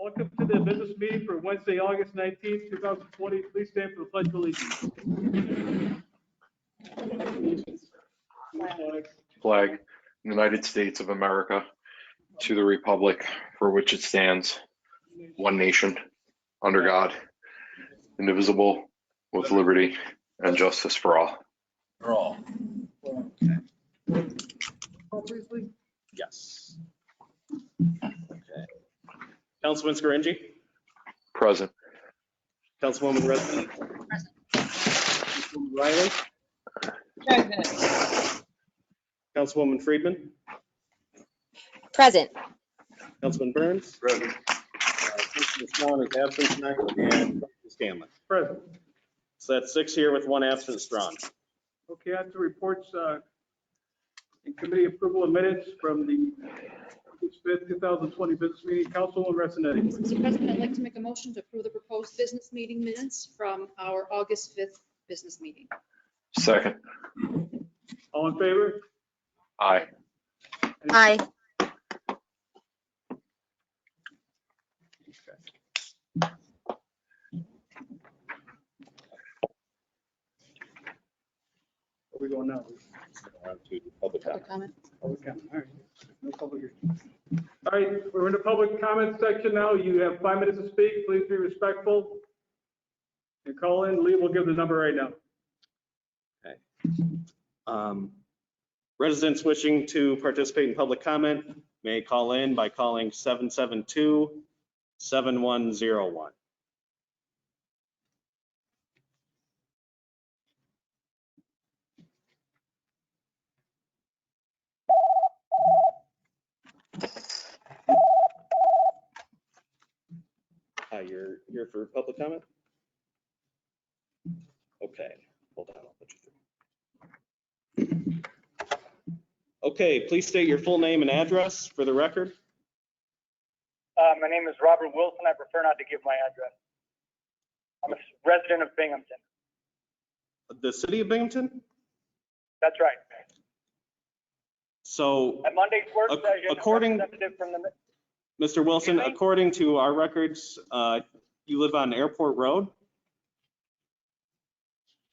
Welcome to the business meeting for Wednesday, August 19th, 2020. Please stand for the Pledge of Allegiance. Flag, United States of America, to the republic for which it stands, one nation, under God, indivisible, with liberty and justice for all. For all. Briefly. Yes. Okay. Councilman Scaringi? Present. Councilwoman Redmond? Present. Councilwoman Riley? Present. Councilwoman Friedman? Present. Councilman Burns? Present. Councilman Strawn is absent tonight, and Councilman Scanlon. Present. So that's 6 here with 1 absent, Strawn. Okay, on to reports and committee approval of minutes from the August 5th, 2020 business meeting. Councilwoman Ressinetti. Mr. President, I'd like to make a motion to approve the proposed business meeting minutes from our August 5th business meeting. Second. All in favor? Aye. Aye. Where we going now? On to public Public comment. comment? Public comment. All right. No public hearing. All right, we're in the public comment section now. You have 5 minutes to speak. Please be respectful. And call in. Lee will give the number right now. Residents wishing to participate in public comment may call in by calling 772-7101. Hi, you're here for public comment? Okay, hold on, I'll put you through. Okay, please state your full name and address for the record. My name is Robert Wilson. I prefer not to give my address. I'm a resident of Binghamton. The city of Binghamton? That's right. So, At Monday's work Ac- session, a according- representative from the, Mr. Wilson, Excuse me? according to our records, you live on Airport Road?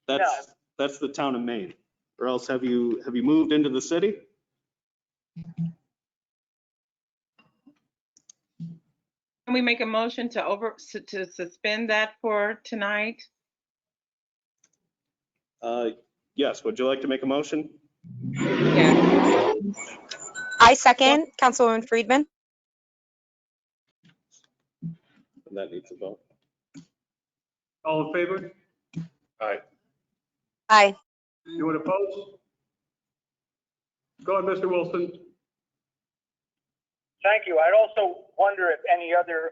That's the town of Maine. Or else have you moved into the city? Can we make a motion to suspend that for tonight? Yes, would you like to make a motion? Yeah. I second. Councilwoman Friedman. That needs a vote. All in favor? Aye. Aye. Anyone opposed? Go ahead, Mr. Wilson. thank you. I'd also wonder if any other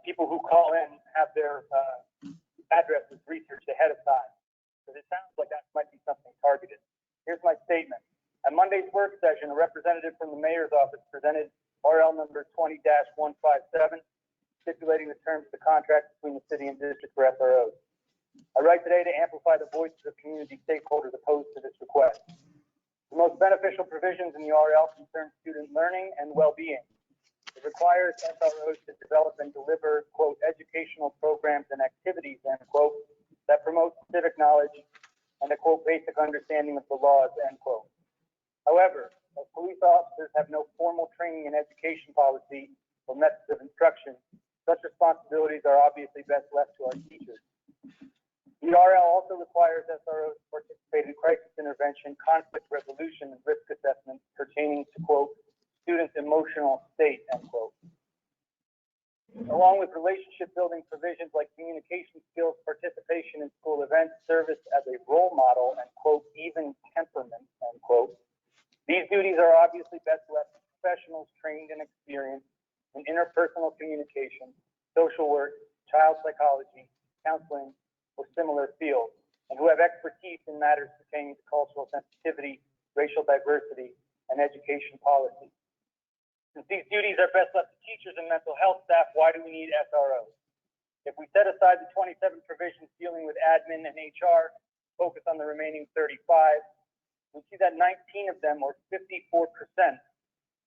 people who call in have their addresses researched ahead of time. Because it sounds like that might be something targeted. Here's my statement. At Monday's work session, a representative from the mayor's office presented RL number 20-157, stipulating the terms of the contract between the city and district for SROs. I write today to amplify the voices of community stakeholders opposed to this request. The most beneficial provisions in the RL concern student learning and well-being. It requires SROs to develop and deliver, quote, educational programs and activities, end quote, that promote civic knowledge and a, quote, basic understanding of the laws, end quote. However, as police officers have no formal training and education policy or methods of instruction, such responsibilities are obviously best left to our teachers. The RL also requires SROs to participate in crisis intervention, conflict resolution, and risk assessment pertaining to, quote, students' emotional state, end quote. Along with relationship building provisions like communication skills, participation in school events, service as a role model, and, quote, even temperament, end quote. These duties are obviously best left to professionals trained and experienced in interpersonal communication, social work, child psychology, counseling, or similar fields, and who have expertise in matters pertaining to cultural sensitivity, racial diversity, and education policy. Since these duties are best left to teachers and mental health staff, why do we need SROs? If we set aside the 27 provisions dealing with admin and HR, focus on the remaining 35, we see that 19 of them, or 54%,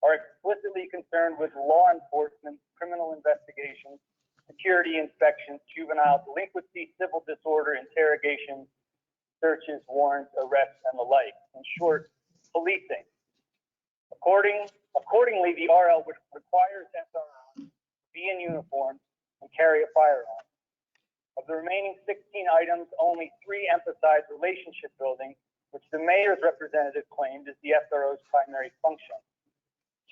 are explicitly concerned with law enforcement, criminal investigations, security inspections, juvenile delinquency, civil disorder, interrogations, searches, warrants, arrests, and the like. In short, policing. Accordingly, the RL requires SROs to be in uniform and carry a firearm. Of the remaining 16 items, only 3 emphasize relationship building, which the mayor's representative claimed is the SRO's primary function.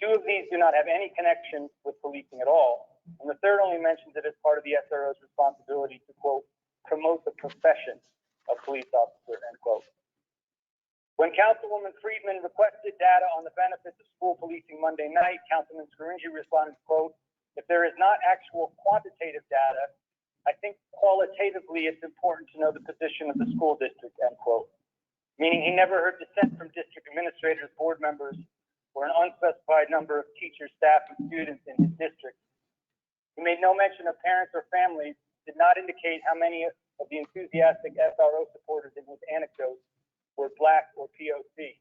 2 of these do not have any connection with policing at all, and the third only mentions it as part of the SRO's responsibility to, quote, promote the profession of police officer, end quote. When Councilwoman Friedman requested data on the benefits of school policing Monday night, Councilman Scaringi responded, quote, if there is not actual quantitative data, I think qualitatively it's important to know the position of the school district, end quote. Meaning he never heard dissent from district administrators, board members, or an unspecified number of teachers, staff, and students in his district. He made no mention of parents or families, did not indicate how many of the enthusiastic SRO supporters in his anecdotes were Black or POC.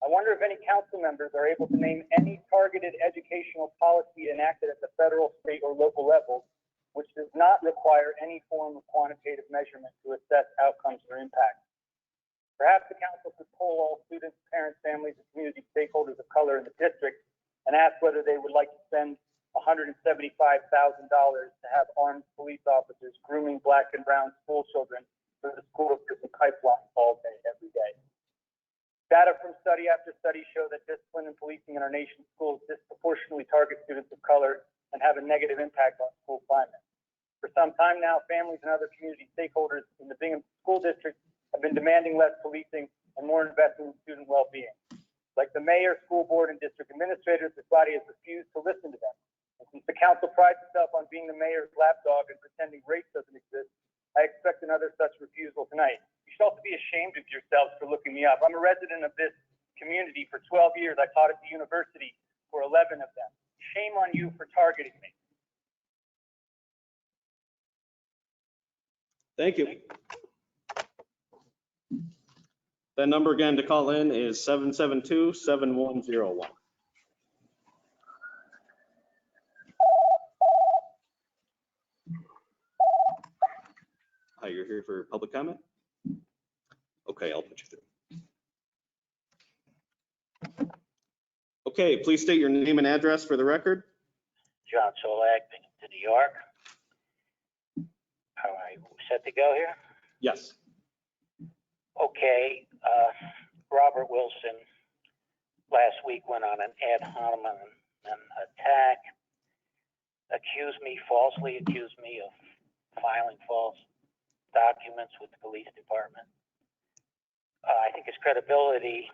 I wonder if any council members are able to name any targeted educational policy enacted at the federal, state, or local level which does not require any form of quantitative measurement to assess outcomes or impact. Perhaps the council could poll all students, parents, families, and community stakeholders of color in the district and ask whether they would like to spend $175,000 to have armed police officers grooming Black and brown school children for the school prison pipeline all day, every day. Data from study after study show that discipline and policing in our nation's schools disproportionately target students of color and have a negative impact on school climate. For some time now, families and other community stakeholders in the Binghamton School District have been demanding less policing and more investment in student well-being. Like the mayor, school board, and district administrators, this body has refused to listen to them. And since the council prides itself on being the mayor's lapdog and pretending race doesn't exist, I expect another such refusal tonight. You should also be ashamed of yourselves for looking me up. I'm a resident of this community for 12 years. I taught at the university for 11 of them. Shame on you for targeting me. Thank you. That number again to call in is 772-7101. Hi, you're here for public comment? Okay, I'll put you through. Okay, please state your name and address for the record. John Solak, Binghamton, New York. All right, set to go here? Yes. Okay, Robert Wilson last week went on an ad hominem attack, falsely accused me of filing false documents with the police department. I think his credibility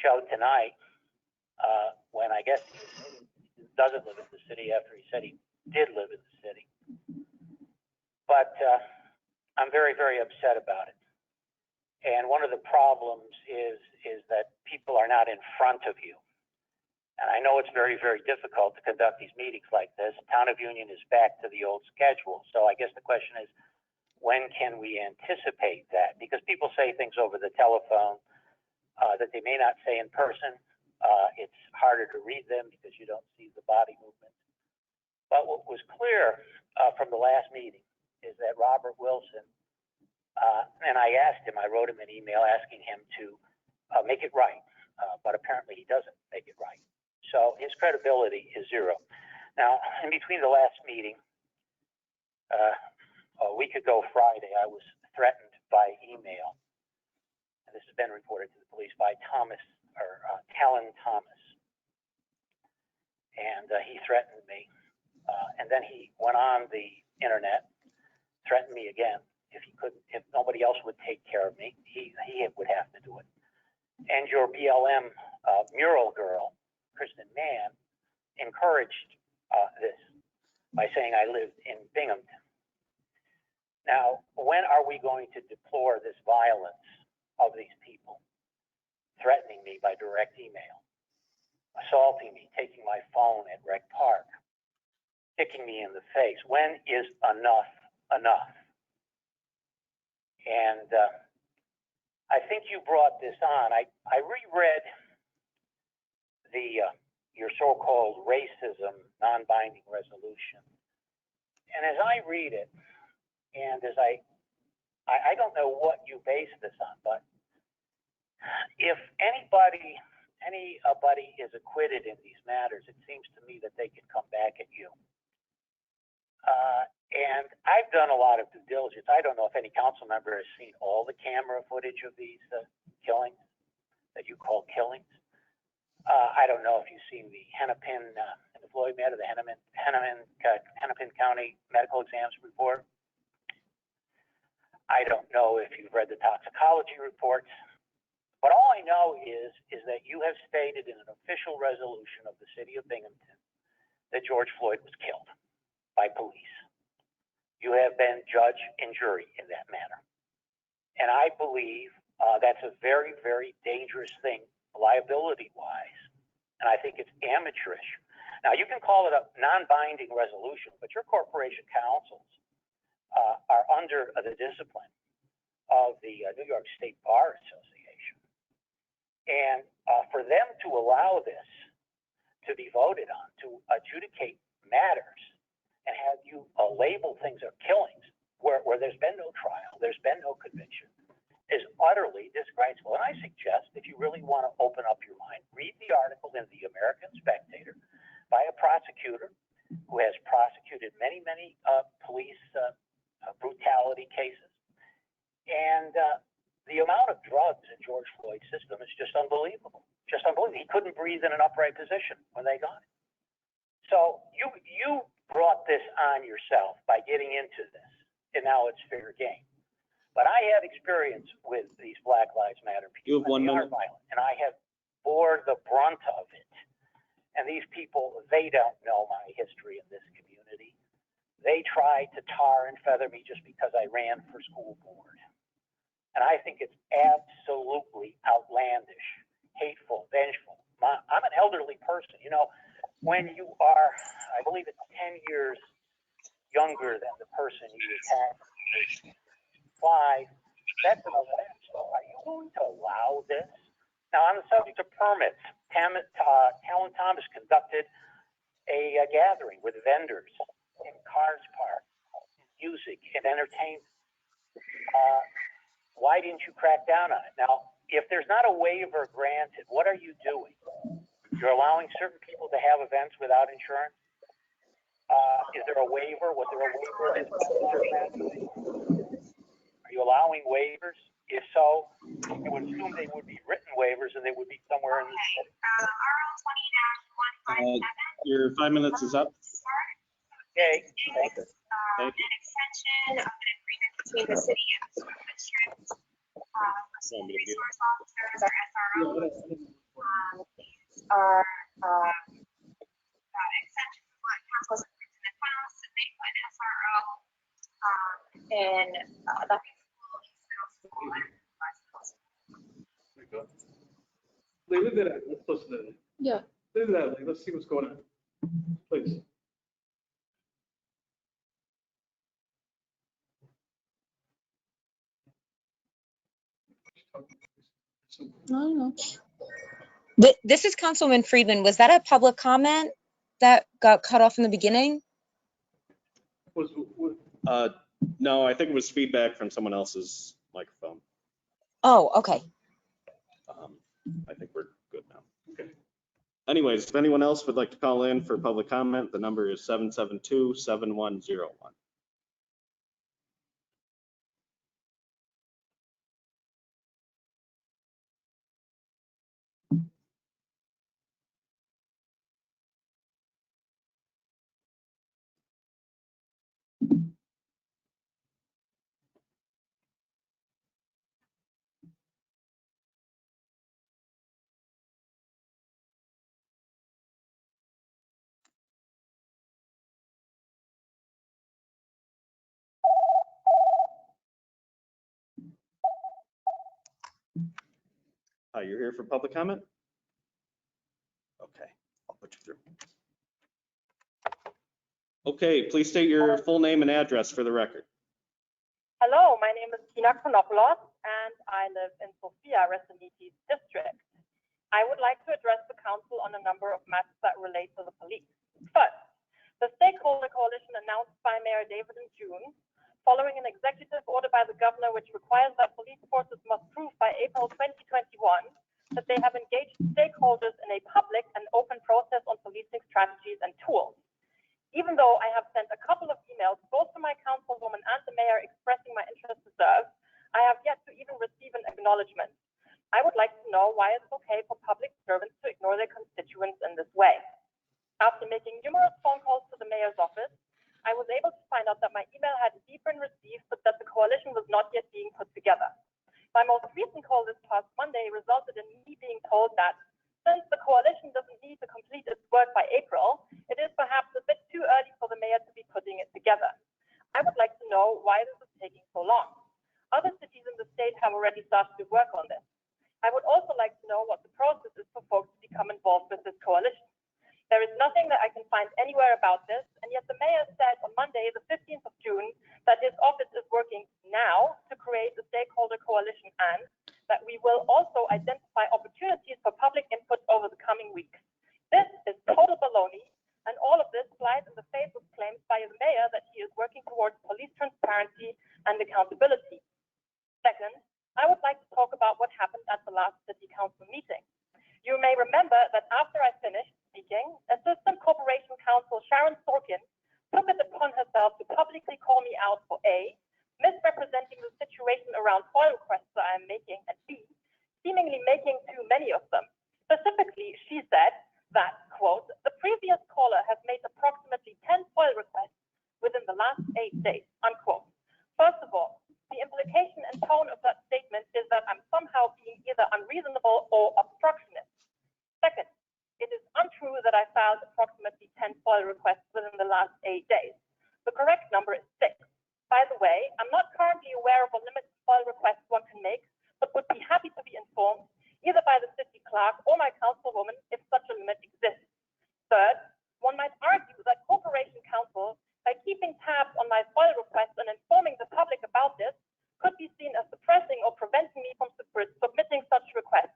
showed tonight when I guess he doesn't live in the city after he said he did live in the city. But I'm very, very upset about it. And one of the problems is that people are not in front of you. And I know it's very, very difficult to conduct these meetings like this. Town of Union is back to the old schedule. So I guess the question is, when can we anticipate that? Because people say things over the telephone that they may not say in person. It's harder to read them because you don't see the body movement. But what was clear from the last meeting is that Robert Wilson, and I asked him, I wrote him an email asking him to make it right, but apparently he doesn't make it right. So his credibility is zero. Now, in between the last meeting, a week ago Friday, I was threatened by email, and this has been reported to the police by Kellen Thomas, and he threatened me, and then he went on the internet, threatened me again. If nobody else would take care of me, he would have to do it. And your BLM mural girl, Kristen Mann, encouraged this by saying I lived in Binghamton. Now, when are we going to deplore this violence of these people, threatening me by direct email, assaulting me, taking my phone at Rec Park, kicking me in the face? When is enough enough? And I think you brought this on. I reread your so-called racism non-binding resolution. And as I read it, and as I don't know what you base this on, but if anybody is acquitted in these matters, it seems to me that they can come back at you. And I've done a lot of due diligence. I don't know if any council member has seen all the camera footage of these killings that you call killings. I don't know if you've seen the Hennepin, the Floyd matter, the Hennepin County medical exams report. I don't know if you've read the toxicology reports. But all I know is that you have stated in an official resolution of the city of Binghamton that George Floyd was killed by police. You have been judge and jury in that matter. And I believe that's a very, very dangerous thing, liability-wise. And I think it's amateurish. Now, you can call it a non-binding resolution, but your corporation councils are under the discipline of the New York State Bar Association. And for them to allow this to be voted on, to adjudicate matters, and have you label things as killings where there's been no trial, there's been no conviction, is utterly disgraceful. And I suggest, if you really want to open up your mind, read the article in the American Spectator by a prosecutor who has prosecuted many, many police brutality cases. And the amount of drugs in George Floyd's system is just unbelievable. Just unbelievable. He couldn't breathe in an upright position when they got him. So you brought this on yourself by getting into this, and now it's fair game. But I have experience with these Black Lives Matter people. You have 1 minute. Violent, and I have bore the brunt of it. And these people, they don't know my history in this community. They try to tar and feather me just because I ran for school board. And I think it's absolutely outlandish, hateful, vengeful. I'm an elderly person. You know, when you are, I believe it's 10 years younger than the person you attacked, 5, that's another matter. So are you going to allow this? Now, on the subject of permits, Talon Thomas conducted a gathering with vendors in cars parked, music and entertainment. Why didn't you crack down on it? Now, if there's not a waiver granted, what are you doing? You're allowing certain people to have events without insurance? Is there a waiver? Was there a waiver? Are you allowing waivers? If so, you would assume they would be written waivers and they would be somewhere in the city. Your 5 minutes is up. Okay, thank you. Thank you. An extension of an agreement between the city and the school district. Resource officers or SROs. These are extensions of what council has approved in the past, and they put an SRO in the high school, East Middle School, and West Middle School. Leave it at that. Let's listen to it. Yeah. Leave it at that. Let's see what's going on. Please. I don't know. This is Councilwoman Friedman. Was that a public comment that got cut off in the beginning? No, I think it was feedback from someone else's microphone. Oh, okay. I think we're good now. Okay. Anyways, if anyone else would like to call in for public comment, the number is 772-7101. Hi, you're here for public comment? Okay, I'll put you through. Okay, please state your full name and address for the record. Hello, my name is Tina Chronopoulos, and I live in Sophia, Resinitis district. I would like to address the council council on a number of matters that relate to the police. First, the Stakeholder Coalition announced by Mayor David in June, following an executive order by the governor which requires that police forces must prove by April 2021 that they have engaged stakeholders in a public and open process on policing strategies and tools. Even though I have sent a couple of emails both to my councilwoman and the mayor expressing my interest to serve, I have yet to even receive an acknowledgement. I would like to know why it's okay for public servants to ignore their constituents in this way. After making numerous phone calls to the mayor's office, I was able to find out that my email had indeed been received, but that the coalition was not yet being put together. My most recent call this past Monday resulted in me being told that since the coalition doesn't need to complete its work by April, it is perhaps a bit too early for the mayor to be putting it together. I would like to know why this is taking so long. Other cities in the state have already started to work on this. I would also like to know what the process is for folks to become involved with this coalition. There is nothing that I can find anywhere about this, and yet the mayor said on Monday, the 15th of June, that his office is working now to create the stakeholder coalition and that we will also identify opportunities for public input over the coming weeks. This is total baloney, and all of this flies in the face of claims by the mayor that he is working towards police transparency and accountability. Second, I would like to talk about what happened at the last city council meeting. You may remember that after I finished speaking, Assistant Corporation Counsel Sharon Sorkin took it upon herself to publicly call me out for A, misrepresenting the situation around FOIL requests that I am making, and B, seemingly making too many of them. Specifically, she said that, quote, the previous caller has made approximately 10 FOIL requests within the last 8 days, unquote. First of all, the implication and tone of that statement is that I'm somehow being either unreasonable or obstructionist. Second, it is untrue that I filed approximately 10 FOIL requests within the last 8 days. The correct number is 6. By the way, I'm not currently aware of a limit to FOIL requests one can make, but would be happy to be informed either by the city clerk or my councilwoman if such a limit exists. Third, one might argue that Corporation Counsel, by keeping tabs on my FOIL requests and informing the public about this, could be seen as suppressing or preventing me from submitting such requests.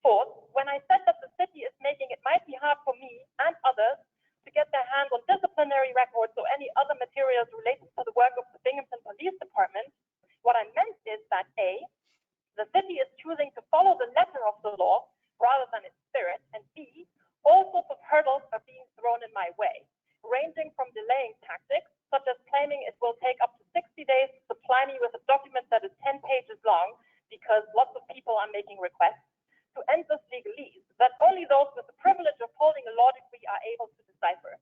Fourth, when I said that the city is making it mighty hard for me and others to get their hands on disciplinary records or any other materials related to the work of the Binghamton Police Department, what I meant is that A, the city is choosing to follow the letter of the law rather than its spirit, and B, all sorts of hurdles are being thrown in my way, ranging from delaying tactics, such as claiming it will take up to 60 days to supply me with a document that is 10 pages long because lots of people are making requests, to endless legalese that only those with the privilege of holding a law degree are able to decipher.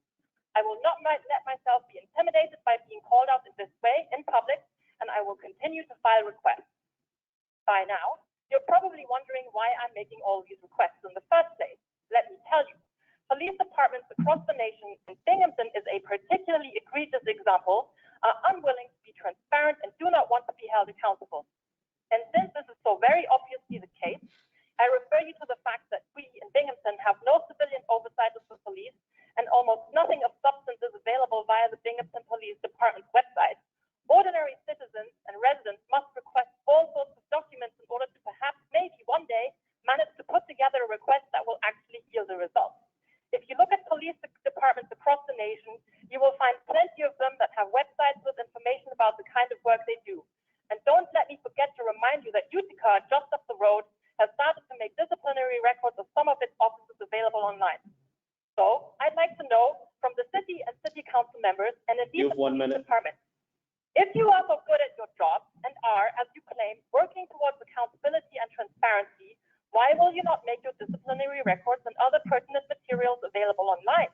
I will not let myself be intimidated by being called out in this way in public, and I will continue to file requests. By now, you're probably wondering why I'm making all these requests in the first place. Let me tell you, police departments across the nation, and Binghamton is a particularly egregious example, are unwilling to be transparent and do not want to be held accountable. And since this is so very obviously the case, I refer you to the fact that we in Binghamton have no civilian oversight of the police and almost nothing of substance is available via the Binghamton Police Department's website. Ordinary citizens and residents must request all sorts of documents in order to perhaps maybe one day manage to put together a request that will actually yield a result. If you look at police departments across the nation, you will find plenty of them that have websites with information about the kind of work they do. And don't let me forget to remind you that Utica, just up the road, has started to make disciplinary records of some of its offices available online. So I'd like to know from the city and city council members and indeed the police department, if you are so good at your job and are, as you claim, working towards accountability and transparency, why will you not make your disciplinary records and other pertinent materials available online?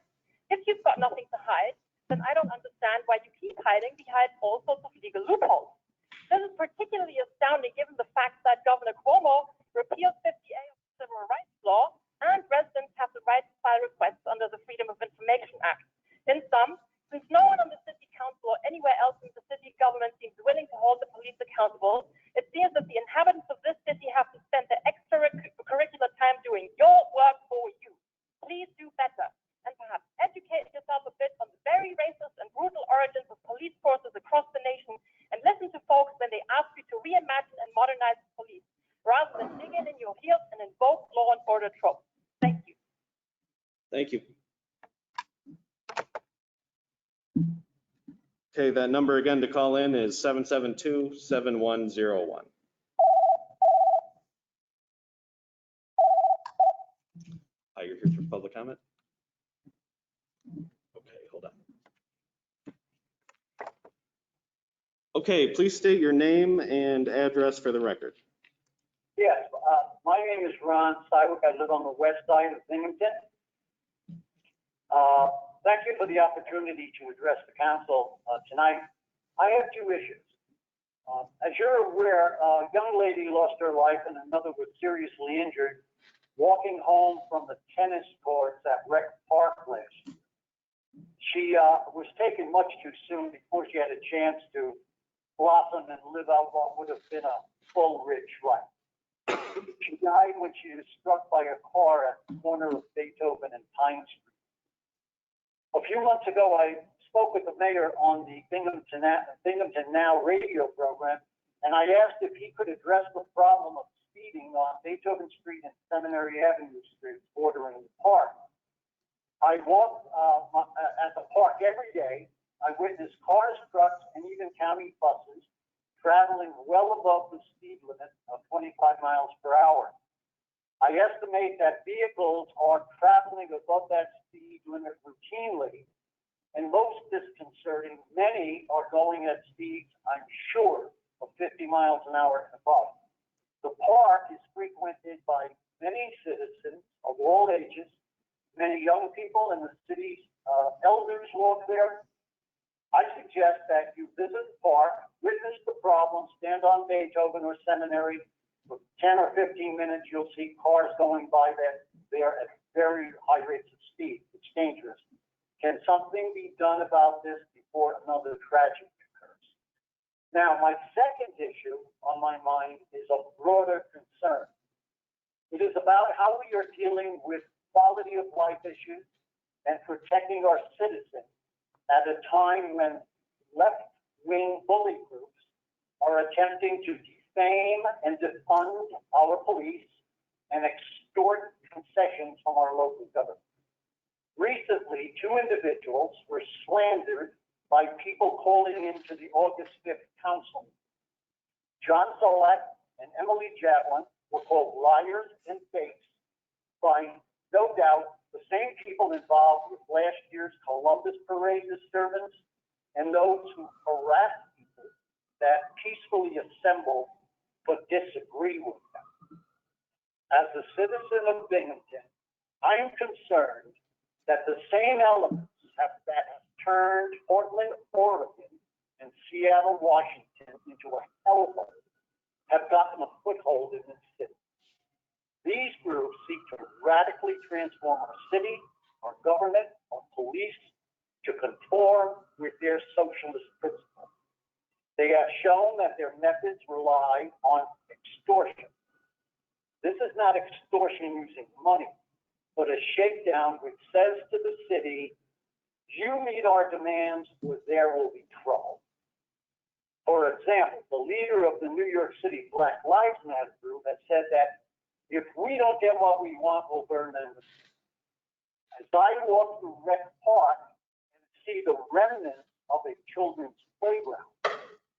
If you've got nothing to hide, then I don't understand why you keep hiding behind all sorts of legal loopholes. This is particularly astounding given the fact that Governor Cuomo repealed 50A of the Civil Rights Law and residents have the right to file requests under the Freedom of Information Act. In sum, since no one on the city council or anywhere else in the city government seems willing to hold the police accountable, it seems that the inhabitants of this city have to spend their extracurricular time doing your work for you. Please do better and perhaps educate yourself a bit on the very racist and brutal origins of police forces across the nation and listen to folks when they ask you to reimagine and modernize the police, rather than dig in your heels and invoke law and order tropes. Thank you. Thank you. Okay, that number again to call in is 772-7101. Hi, you're here for public comment? Okay, hold on. Okay, please state your name and address for the record. Yes, my name is Ron Sywick. I live on the west side of Binghamton. Thank you for the opportunity to address the council tonight. I have two issues. As you're aware, a young lady lost her life and another was seriously injured walking home from the tennis courts at Rec Park last year. She was taken much too soon before she had a chance to blossom and live out what would have been a full, rich life. She died when she was struck by a car at the corner of Beethoven and Pine Street. A few months ago, I spoke with the mayor on the Binghamton Now radio program, and I asked if he could address the problem of speeding on Beethoven Street and Seminary Avenue Street bordering the park. I walk at the park every day. I witness cars, trucks, and even county buses traveling well above the speed limit of 25 miles per hour. I estimate that vehicles are traveling above that speed limit routinely, and most disconcerting, many are going at speeds, I'm sure, of 50 miles an hour and above. The park is frequented by many citizens of all ages, many young people, and the city's elders walk there. I suggest that you visit the park, witness the problem, stand on Beethoven or Seminary. For 10 or 15 minutes, you'll see cars going by there at very high rates of speed. It's dangerous. Can something be done about this before another tragedy occurs? Now, my second issue on my mind is a broader concern. It is about how we are dealing with quality of life issues and protecting our citizens at a time when left-wing bully groups are attempting to defame and defund our police and extort concessions from our local government. Recently, two individuals were slandered by people calling into the August 5th council. John Solak and Emily Jablin were called liars and fakes by, no doubt, the same people involved with last year's Columbus Parade disturbance and those who harassed people that peacefully assembled but disagree with them. As a citizen of Binghamton, I am concerned that the same elements that have turned Portland, Oregon, and Seattle, Washington into a hellhole have gotten a foothold in this city. These groups seek to radically transform our city, our government, our police to conform with their socialist principles. They have shown that their methods rely on extortion. This is not extortion using money, but a shakedown which says to the city, you meet our demands or there will be trouble. For example, the leader of the New York City Black Lives Matter group has said that if we don't get what we want, we'll burn them. As I walk through Rec Park and see the remnants of a children's playground,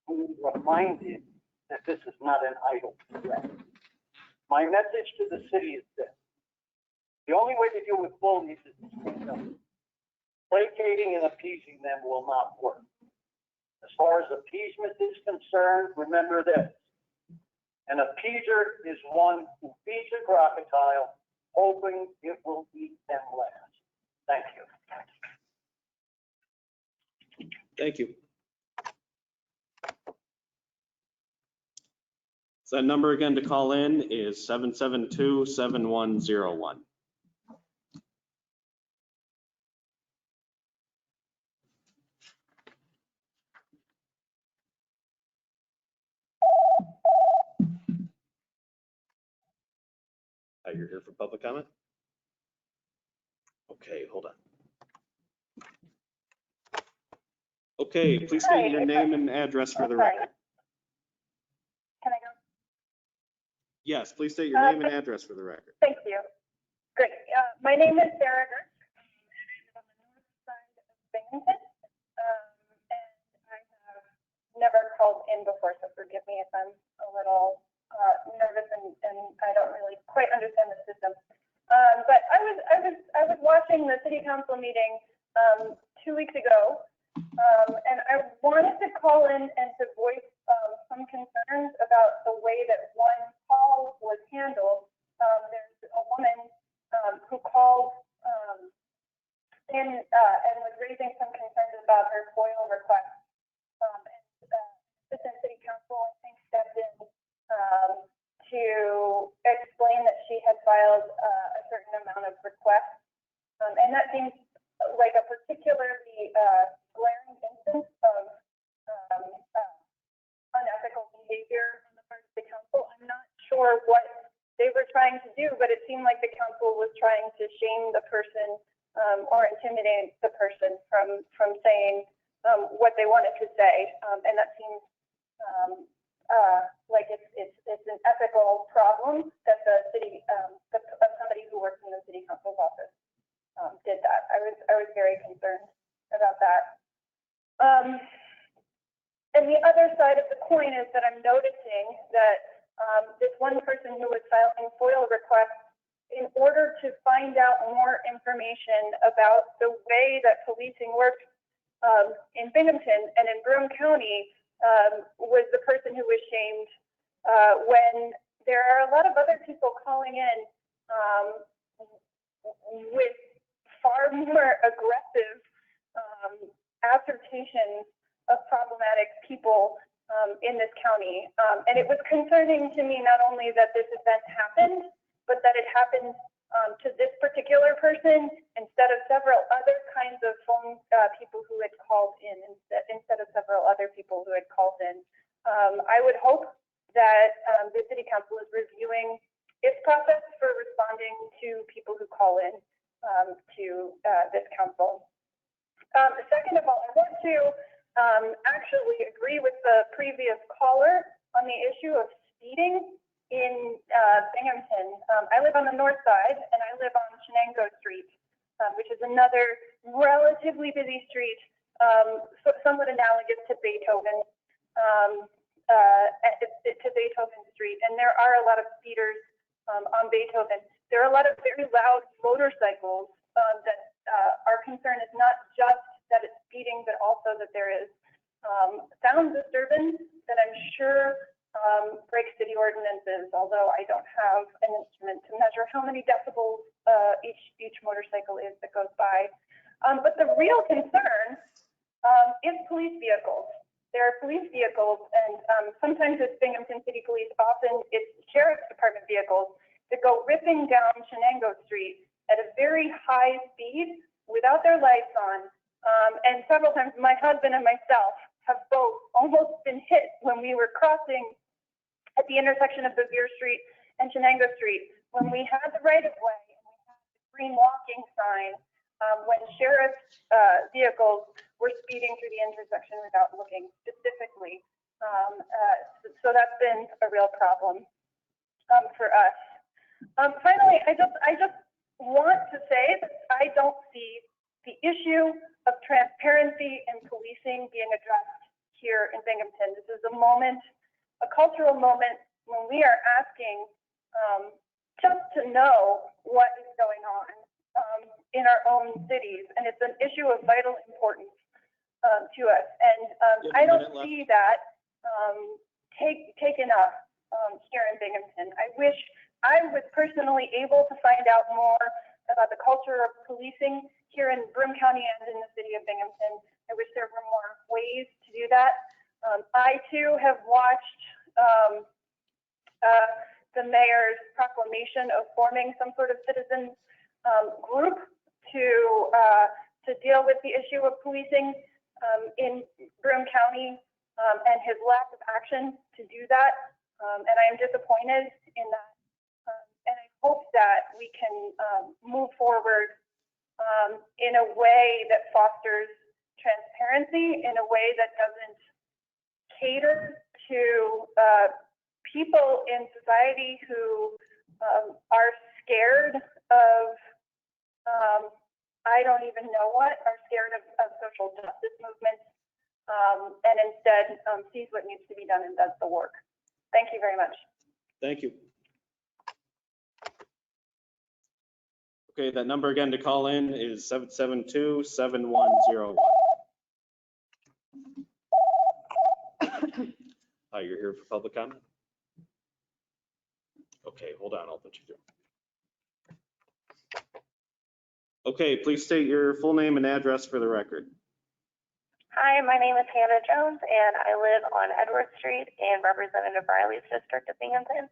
I'm reminded that this is not an idle threat. My message to the city is this. The only way to deal with bullies is to speak up. Placating and appeasing them will not work. As far as appeasement is concerned, remember this. An appeaser is one who feeds a crocodile, hoping it will eat them last. Thank you. Thank you. So that number again to call in is 772-7101. You're here for public comment? Okay, hold on. Okay, please state your name and address for the record. Can I go? Yes, please state your name and address for the record. Thank you. Great. My name is Sarah Gersh. Binghamton. And I have never called in before, so forgive me if I'm a little nervous and I don't really quite understand the system. But I was watching the city council meeting 2 weeks ago, and I wanted to call in and to voice some concerns about the way that one call was handled. There's a woman who called in and was raising some concerns about her FOIL request. Assistant City Council, I think, stepped in to explain that she had filed a certain amount of requests. And that seems like a particularly glaring instance of unethical behavior on the part of the council. I'm not sure what they were trying to do, but it seemed like the council was trying to shame the person or intimidate the person from saying what they wanted to say. And that seems like it's an ethical problem that the city, somebody who works in the city council's office did that. I was very concerned about that. And the other side of the coin is that I'm noticing that this one person who was filing FOIL requests in order to find out more information about the way that policing works in Binghamton and in Broome County was the person who was shamed when there are a lot of other people calling in with far more aggressive assertions of problematic people in this county. And it was concerning to me not only that this event happened, but that it happened to this particular person instead of several other kinds of phone people who had called in, instead of several other people who had called in. I would hope that the city council is reviewing its process for responding to people who call in to this council. Second of all, I want to actually agree with the previous caller on the issue of speeding in Binghamton. I live on the north side and I live on Shenango Street, which is another relatively busy street, somewhat analogous to Beethoven, to Beethoven Street. And there are a lot of speeders on Beethoven. There are a lot of very loud motorcycles that our concern is not just that it's speeding, but also that there is sound disturbance that I'm sure breaks city ordinances, although I don't have an instrument to measure how many decibels each motorcycle is that goes by. But the real concern is police vehicles. There are police vehicles, and sometimes it's Binghamton City Police, often it's Sheriff's Department vehicles that go ripping down Shenango Street at a very high speed without their lights on. And several times my husband and myself have both almost been hit when we were crossing at the intersection of Bevier Street and Shenango Street, when we had the right of way and we had the green walking sign, when sheriff's vehicles were speeding through the intersection without looking specifically. So that's been a real problem for us. Finally, I just want to say that I don't see the issue of transparency in policing being addressed here in Binghamton. This is a moment, a cultural moment, when we are asking just to know what is going on in our own cities, and it's an issue of vital importance to us. And I don't see that taken up here in Binghamton. I wish I was personally able to find out more about the culture of policing here in Broome County and in the city of Binghamton. I wish there were more ways to do that. I too have watched the mayor's proclamation of forming some sort of citizen group to deal with the issue of policing in Broome County and his lack of action to do that. And I am disappointed in that. And I hope that we can move forward in a way that fosters transparency, in a way that doesn't cater to people in society who are scared of I don't even know what, are scared of social justice movements, and instead sees what needs to be done and does the work. Thank you very much. Thank you. Okay, that number again to call in is 772-7101. Hi, you're here for public comment? Okay, hold on, I'll put you through. Okay, please state your full name and address for the record. Hi, my name is Hannah Jones, and I live on Edward Street in Representative Riley's district of Binghamton.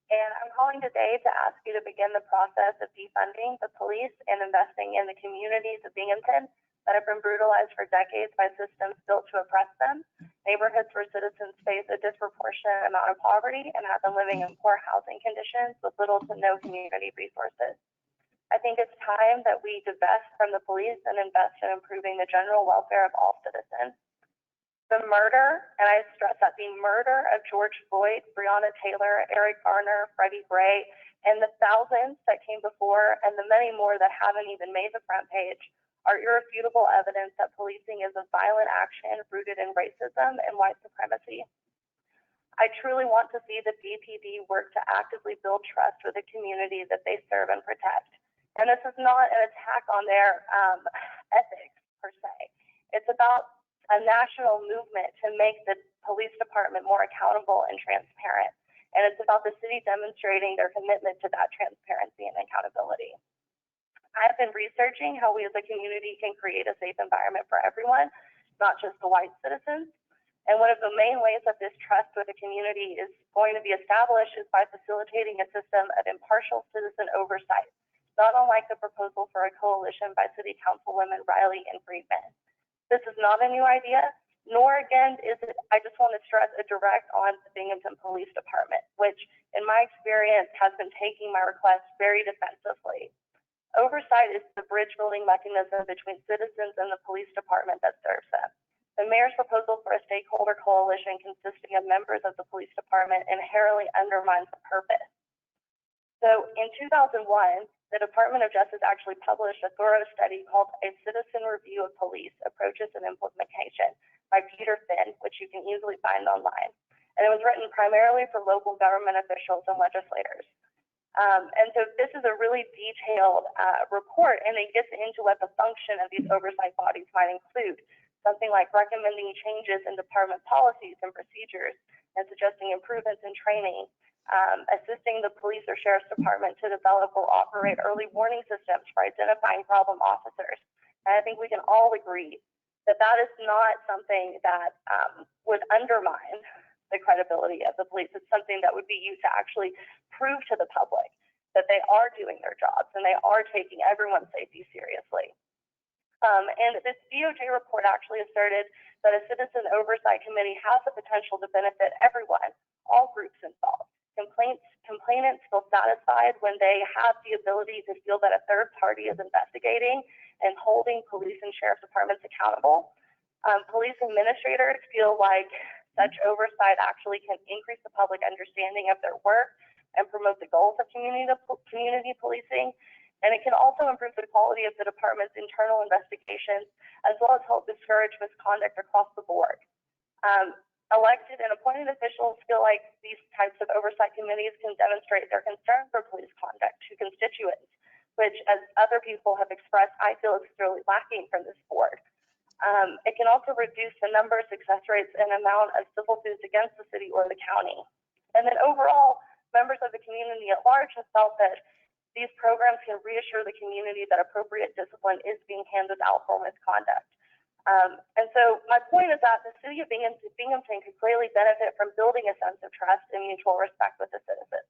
And I'm calling today to ask you to begin the process of defunding the police and investing in the communities of Binghamton that have been brutalized for decades by systems built to oppress them, neighborhoods where citizens face a disproportionate amount of poverty and have been living in poor housing conditions with little to no community resources. I think it's time that we divest from the police and invest in improving the general welfare of all citizens. The murder, and I stress that the murder of George Floyd, Breonna Taylor, Eric Garner, Freddie Gray, and the thousands that came before, and the many more that haven't even made the front page, are irrefutable evidence that policing is a violent action rooted in racism and white supremacy. I truly want to see the BPD work to actively build trust with the community that they serve and protect. And this is not an attack on their ethics per se. It's about a national movement to make the police department more accountable and transparent. And it's about the city demonstrating their commitment to that transparency and accountability. I've been researching how we as a community can create a safe environment for everyone, not just the white citizens. And one of the main ways that this trust with the community is going to be established is by facilitating a system of impartial citizen oversight, not unlike the proposal for a coalition by City Councilwomen Riley and Friedman. This is not a new idea, nor again is it, I just want to stress, a direct on the Binghamton Police Department, which in my experience has been taking my requests very defensively. Oversight is the bridge building mechanism between citizens and the police department that serves them. The mayor's proposal for a stakeholder coalition consisting of members of the police department inherently undermines the purpose. So in 2001, the Department of Justice actually published a thorough study called A Citizen Review of Police Approaches and Implementation by Peter Finn, which you can easily find online. And it was written primarily for local government officials and legislators. And so this is a really detailed report, and it gets into what the function of these oversight bodies might include. Something like recommending changes in department policies and procedures and suggesting improvements in training, assisting the police or sheriff's department to develop or operate early warning systems for identifying problem officers. And I think we can all agree that that is not something that would undermine the credibility of the police. It's something that would be used to actually prove to the public that they are doing their jobs and they are taking everyone's safety seriously. And this DOJ report actually asserted that a citizen oversight committee has the potential to benefit everyone, all groups involved. Complainants feel satisfied when they have the ability to feel that a third party is investigating and holding police and sheriff's departments accountable. Police administrators feel like such oversight actually can increase the public understanding of their work and promote the goals of community policing. And it can also improve the quality of the department's internal investigations, as well as help discourage misconduct across the board. Elected and appointed officials feel like these types of oversight committees can demonstrate their concern for police conduct to constituents, which, as other people have expressed, I feel is really lacking from this board. It can also reduce the number, success rates, and amount of civil suits against the city or the county. And then overall, members of the community at large have felt that these programs can reassure the community that appropriate discipline is being handed out for misconduct. And so my point is that the city of Binghamton could clearly benefit from building a sense of trust and mutual respect with the citizens.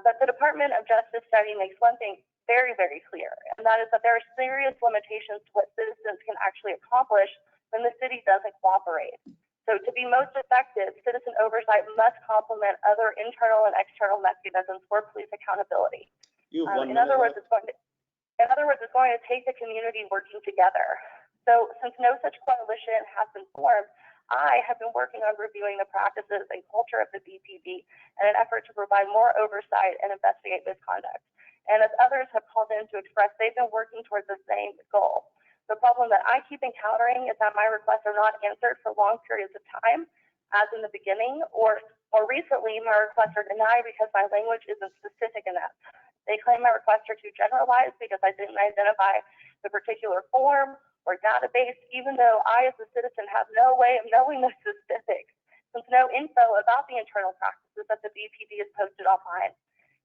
But the Department of Justice study makes one thing very, very clear, and that is that there are serious limitations to what citizens can actually accomplish when the city doesn't cooperate. So to be most effective, citizen oversight must complement other internal and external mechanisms for police accountability. In other words, it's going to take the community working together. So since no such coalition has been formed, I have been working on reviewing the practices and culture of the BPD in an effort to provide more oversight and investigate misconduct. And as others have called in to express, they've been working towards the same goal. The problem that I keep encountering is that my requests are not answered for long periods of time, as in the beginning, or more recently, my requests are denied because my language isn't specific enough. They claim my requests are too generalized because I didn't identify the particular form or database, even though I, as a citizen, have no way of knowing the specifics, since no info about the internal practices that the BPD is posted online.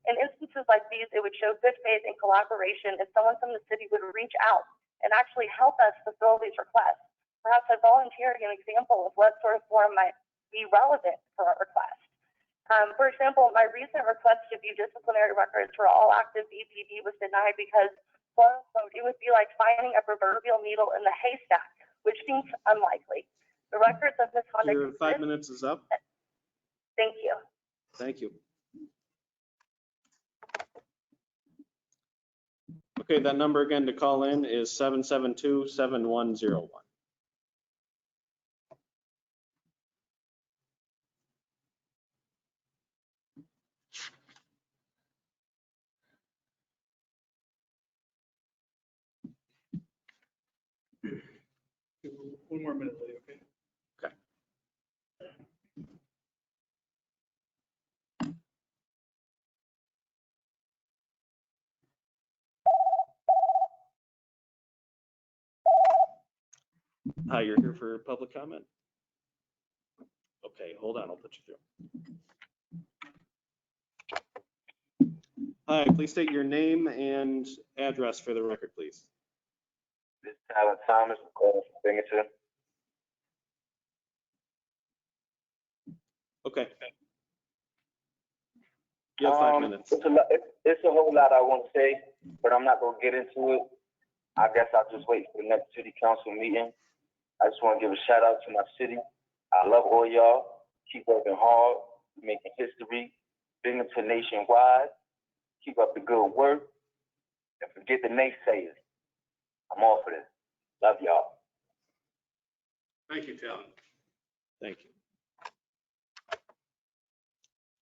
In instances like these, it would show good faith and collaboration if someone from the city would reach out and actually help us fulfill these requests. Perhaps a volunteering an example of what sort of form might be relevant for our request. For example, my recent request to view disciplinary records for all active BPD was denied because, quote unquote, it would be like finding a proverbial needle in the haystack, which seems unlikely. The records of misconduct. Your 5 minutes is up. Thank you. Thank you. Okay, that number again to call in is 772-7101. One more minute, Lee, okay? Okay. Hi, you're here for public comment? Okay, hold on, I'll put you through. Hi, please state your name and address for the record, please. This is Tyler Thomas, calling from Binghamton. Okay. You have 5 minutes. It's a whole lot I want to say, but I'm not going to get into it. I guess I'll just wait for the next city council meeting. I just want to give a shout out to my city. I love all y'all. Keep working hard, making history. Binghamton nationwide. Keep up the good work. And forget the naysayers. I'm all for this. Love y'all. Thank you, Tyler. Thank you.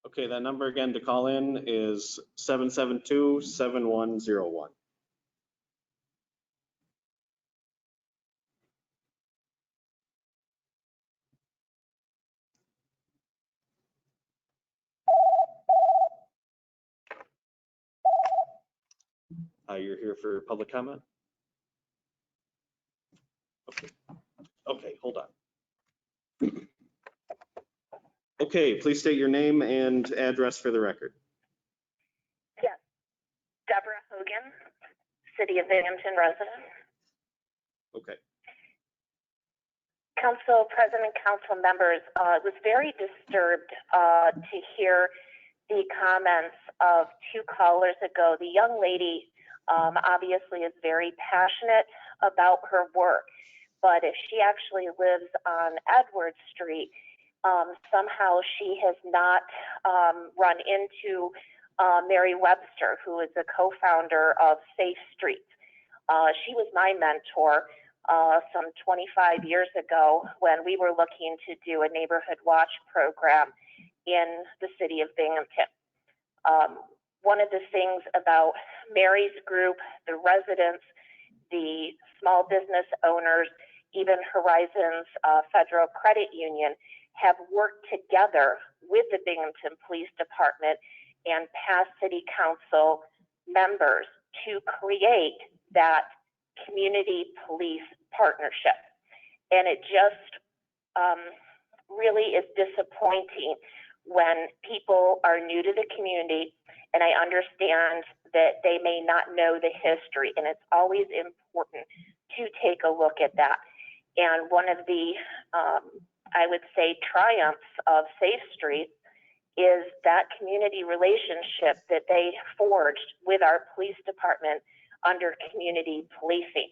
Okay, that number again to call in is 772-7101. You're here for public comment? Okay, hold on. Okay, please state your name and address for the record. Yes. Deborah Hogan, City of Binghamton resident. Okay. Council President, council members, was very disturbed to hear the comments of two callers ago. The young lady obviously is very passionate about her work, but if she actually lives on Edward Street, somehow she has not run into Mary Webster, who is a co-founder of Safe Streets. She was my mentor some 25 years ago when we were looking to do a neighborhood watch program in the city of Binghamton. One of the things about Mary's group, the residents, the small business owners, even Horizons Federal Credit Union have worked together with the Binghamton Police Department and past city council members to create that community police partnership. And it just really is disappointing when people are new to the community, and I understand that they may not know the history, and it's always important to take a look at that. And one of the, I would say, triumphs of Safe Streets is that community relationship that they forged with our police department under community policing.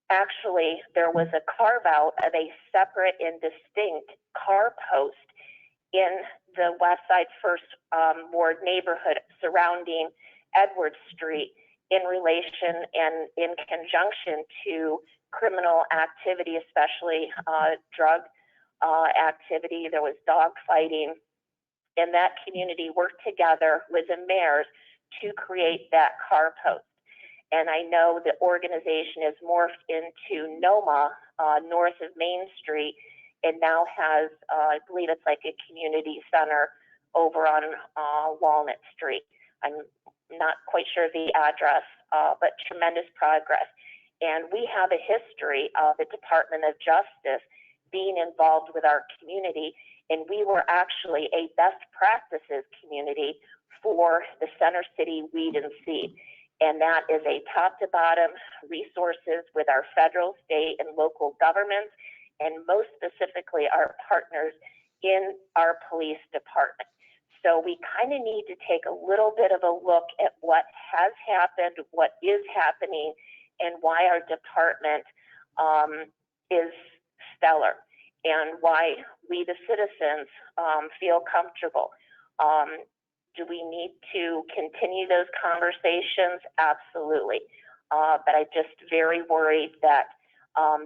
Actually, there was a carve out of a separate and distinct car post in the West Side First Ward neighborhood surrounding Edward Street in relation and in conjunction to criminal activity, especially drug activity. There was dog fighting, and that community worked together with the mayors to create that car post. And I know the organization has morphed into NOMA, north of Main Street, and now has, I believe it's like a community center over on Walnut Street. I'm not quite sure the address, but tremendous progress. And we have a history of the Department of Justice being involved with our community, and we were actually a best practices community for the Center City Weed and Seed. And that is a top to bottom resources with our federal, state, and local governments, and most specifically our partners in our police department. So we kind of need to take a little bit of a look at what has happened, what is happening, and why our department is stellar, and why we, the citizens, feel comfortable. Do we need to continue those conversations? Absolutely. But I'm just very worried that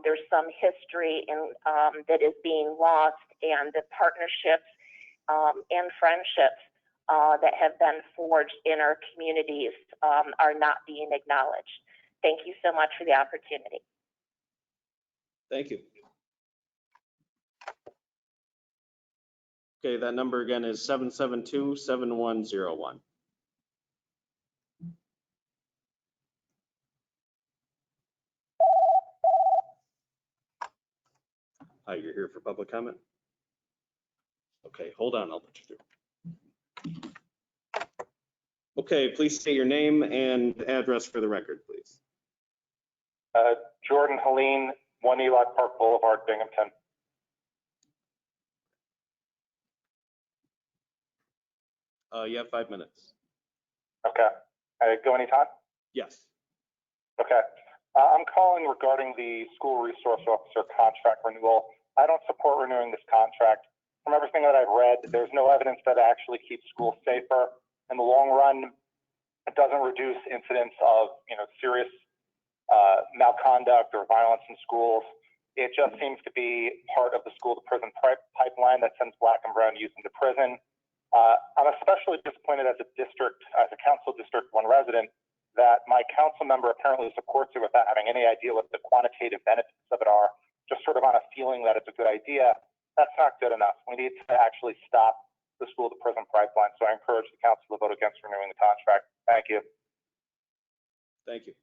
there's some history that is being lost, and the partnerships and friendships that have been forged in our communities are not being acknowledged. Thank you so much for the opportunity. Thank you. Okay, that number again is 772-7101. Hi, you're here for public comment? Okay, hold on, I'll put you through. Okay, please state your name and address for the record, please. Jordan Helene, 1 Eli Park Boulevard, Binghamton. You have 5 minutes. Okay. Go anytime? Yes. Okay. I'm calling regarding the school resource officer contract renewal. I don't support renewing this contract. From everything that I've read, there's no evidence that it actually keeps schools safer. In the long run, it doesn't reduce incidents of, serious malconduct or violence in schools. It just seems to be part of the school to prison pipeline that sends black and brown youth into prison. I'm especially disappointed as a council District 1 resident, that my council member apparently supports it without having any idea what the quantitative benefits of it are, just sort of on a feeling that it's a good idea. That's not good enough. We need to actually stop the school to prison pipeline. So I encourage the council to vote against renewing the contract. Thank you. Thank you.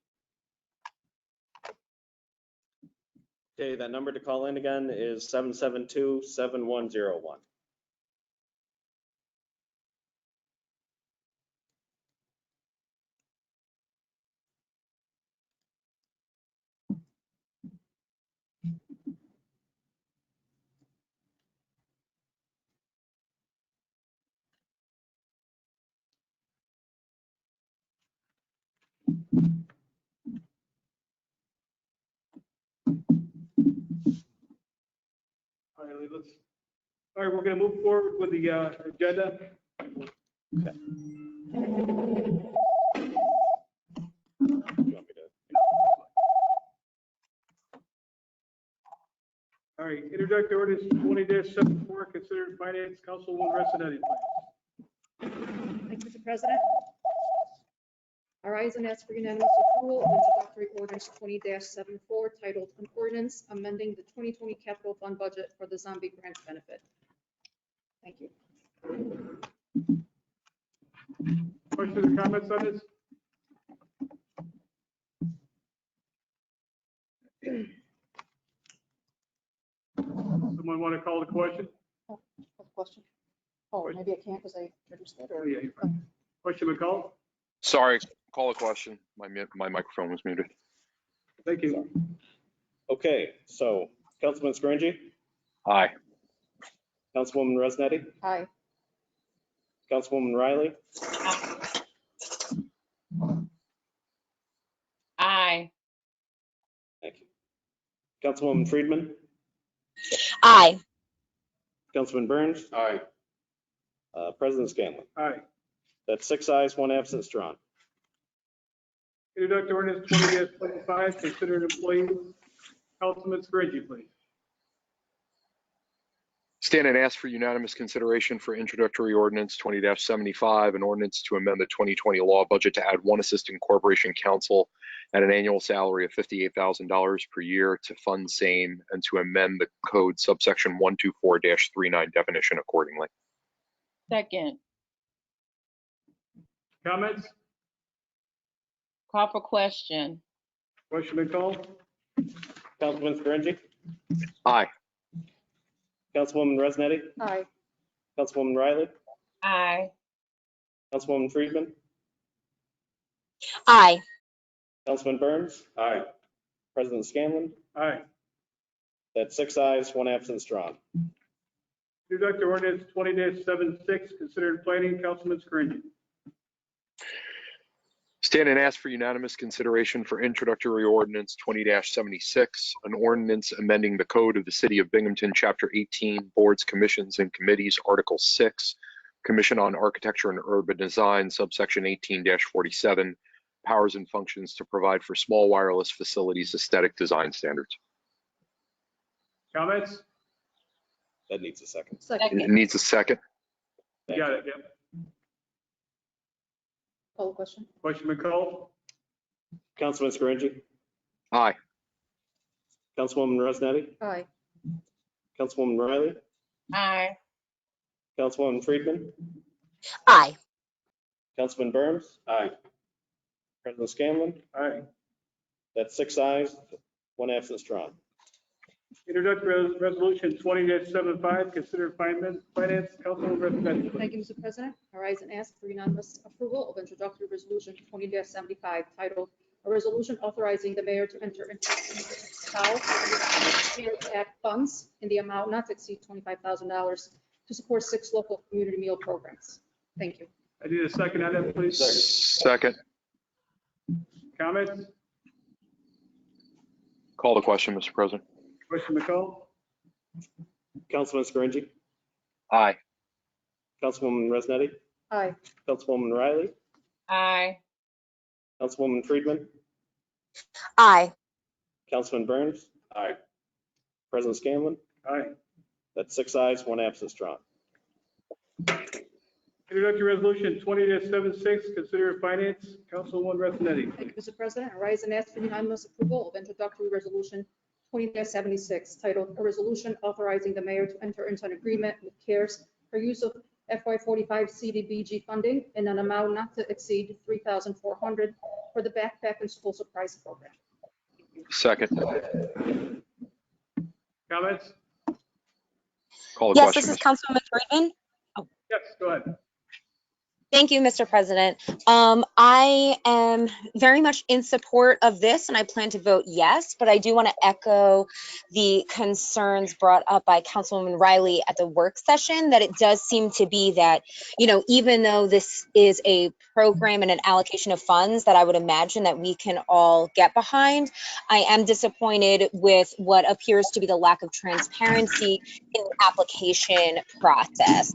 Okay, that number to call in again is 772-7101. All right, we're going to move forward with the agenda. Okay. All right, introductory ordinance 20-74, considered finance, Councilwoman Ressinetti, please. Thank you, Mr. President. All ayes and ask for unanimous approval of introductory ordinance 20-74 titled an ordinance amending the 2020 capital fund budget for the zombie grant benefit. Thank you. Questions or comments on this? Someone want to call the question? Question? Oh, maybe I can't because I introduced it, or? Yeah, you're fine. Question, McCall? Sorry, call a question. My microphone was muted. Thank you. Okay, so Councilman Scringy, Aye. Councilwoman Resnetti, Aye. Councilwoman Riley, Aye. thank you. Councilwoman Friedman, Aye. Councilman Burns, Aye. President Scanlon. Aye. That's 6 ayes, 1 absence drawn. Introductory ordinance 20-25, considered employees, Councilman Scringy, please. Stand and ask for unanimous consideration for introductory ordinance 20-75, an ordinance to amend the 2020 law budget to add one assistant corporation counsel at an annual salary of $58,000 per year to fund same and to amend the code subsection 124-39 definition accordingly. Second. Comments? Call for question. Question been called? Councilman Scaringi, Aye. Councilwoman Resnetti, Aye. Councilwoman Riley, Aye. Councilwoman Friedman, Aye. Councilman Burns. Aye. President Scanlon. Aye. That's 6 ayes, 1 absence drawn. Introductory ordinance 20-76, considered planning, Councilman Scaringi. Stand and ask for unanimous consideration for introductory ordinance 20-76, an ordinance amending the code of the city of Binghamton, chapter 18, boards, commissions, and committees, article 6, commission on architecture and urban design, subsection 18-47, powers and functions to provide for small wireless facilities aesthetic design standards. Comments? That needs a second. Second. It needs a second. You got it, yep. Call the question. Question been called? Councilman Scaringi, Aye. Councilwoman Resnetti, Aye. Councilwoman Riley, Aye. Councilwoman Friedman, Aye. Councilman Burns. Aye. President Scanlon. Aye. That's 6 ayes, 1 absence drawn. Introductory resolution 20-75, considered finance, Councilman Resnetti. Thank you, Mr. President. I rise and ask for unanimous approval of introductory resolution 20-75 titled, "A Resolution Authorizing the Mayor to Enter into CARES Act funds in the amount not to exceed $25,000 to support 6 local community meal programs." Thank you. I need a second on that, please. Second. Comments? Call the question, Mr. President. Question been called? Councilman Scaringi, Aye. Councilwoman Resnetti, Aye. Councilwoman Riley, Aye. Councilwoman Friedman, Aye. Councilman Burns. Aye. President Scanlon. Aye. That's 6 ayes, 1 absence drawn. Introductory resolution 20-76, considered finance, Councilwoman Resnetti. Thank you, Mr. President. I rise and ask for unanimous approval of introductory resolution 20-76 titled, "A Resolution Authorizing the Mayor to Enter into an Agreement with CARES for use of FY45 CDBG funding in an amount not to exceed $3,400 for the Backpack and School Supplies Program." Second. Comments? Call the Yes, question. this is Mr. Councilwoman Friedman. Yes, go ahead. Thank you, Mr. President. I am very much in support of this and I plan to vote yes, but I do want to echo the concerns brought up by Councilwoman Riley at the work session, that it does seem to be that, even though this is a program and an allocation of funds that I would imagine that we can all get behind, I am disappointed with what appears to be the lack of transparency in the application process.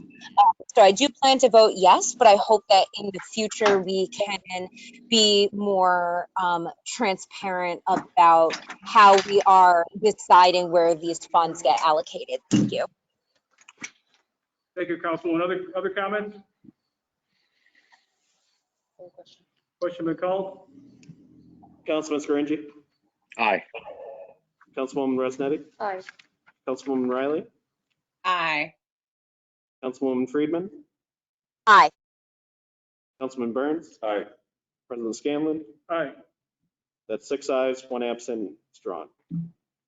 So I do plan to vote yes, but I hope that in the future we can be more transparent about how we are deciding where these funds get allocated. Thank you. Thank you, Councilwoman. Other comments? Question been called? Councilman Scaringi, Aye. Councilwoman Resnetti, Aye. Councilwoman Riley, Aye. Councilwoman Friedman, Aye. Councilman Burns. Aye. President Scanlon. Aye. That's 6 ayes, 1 absent drawn.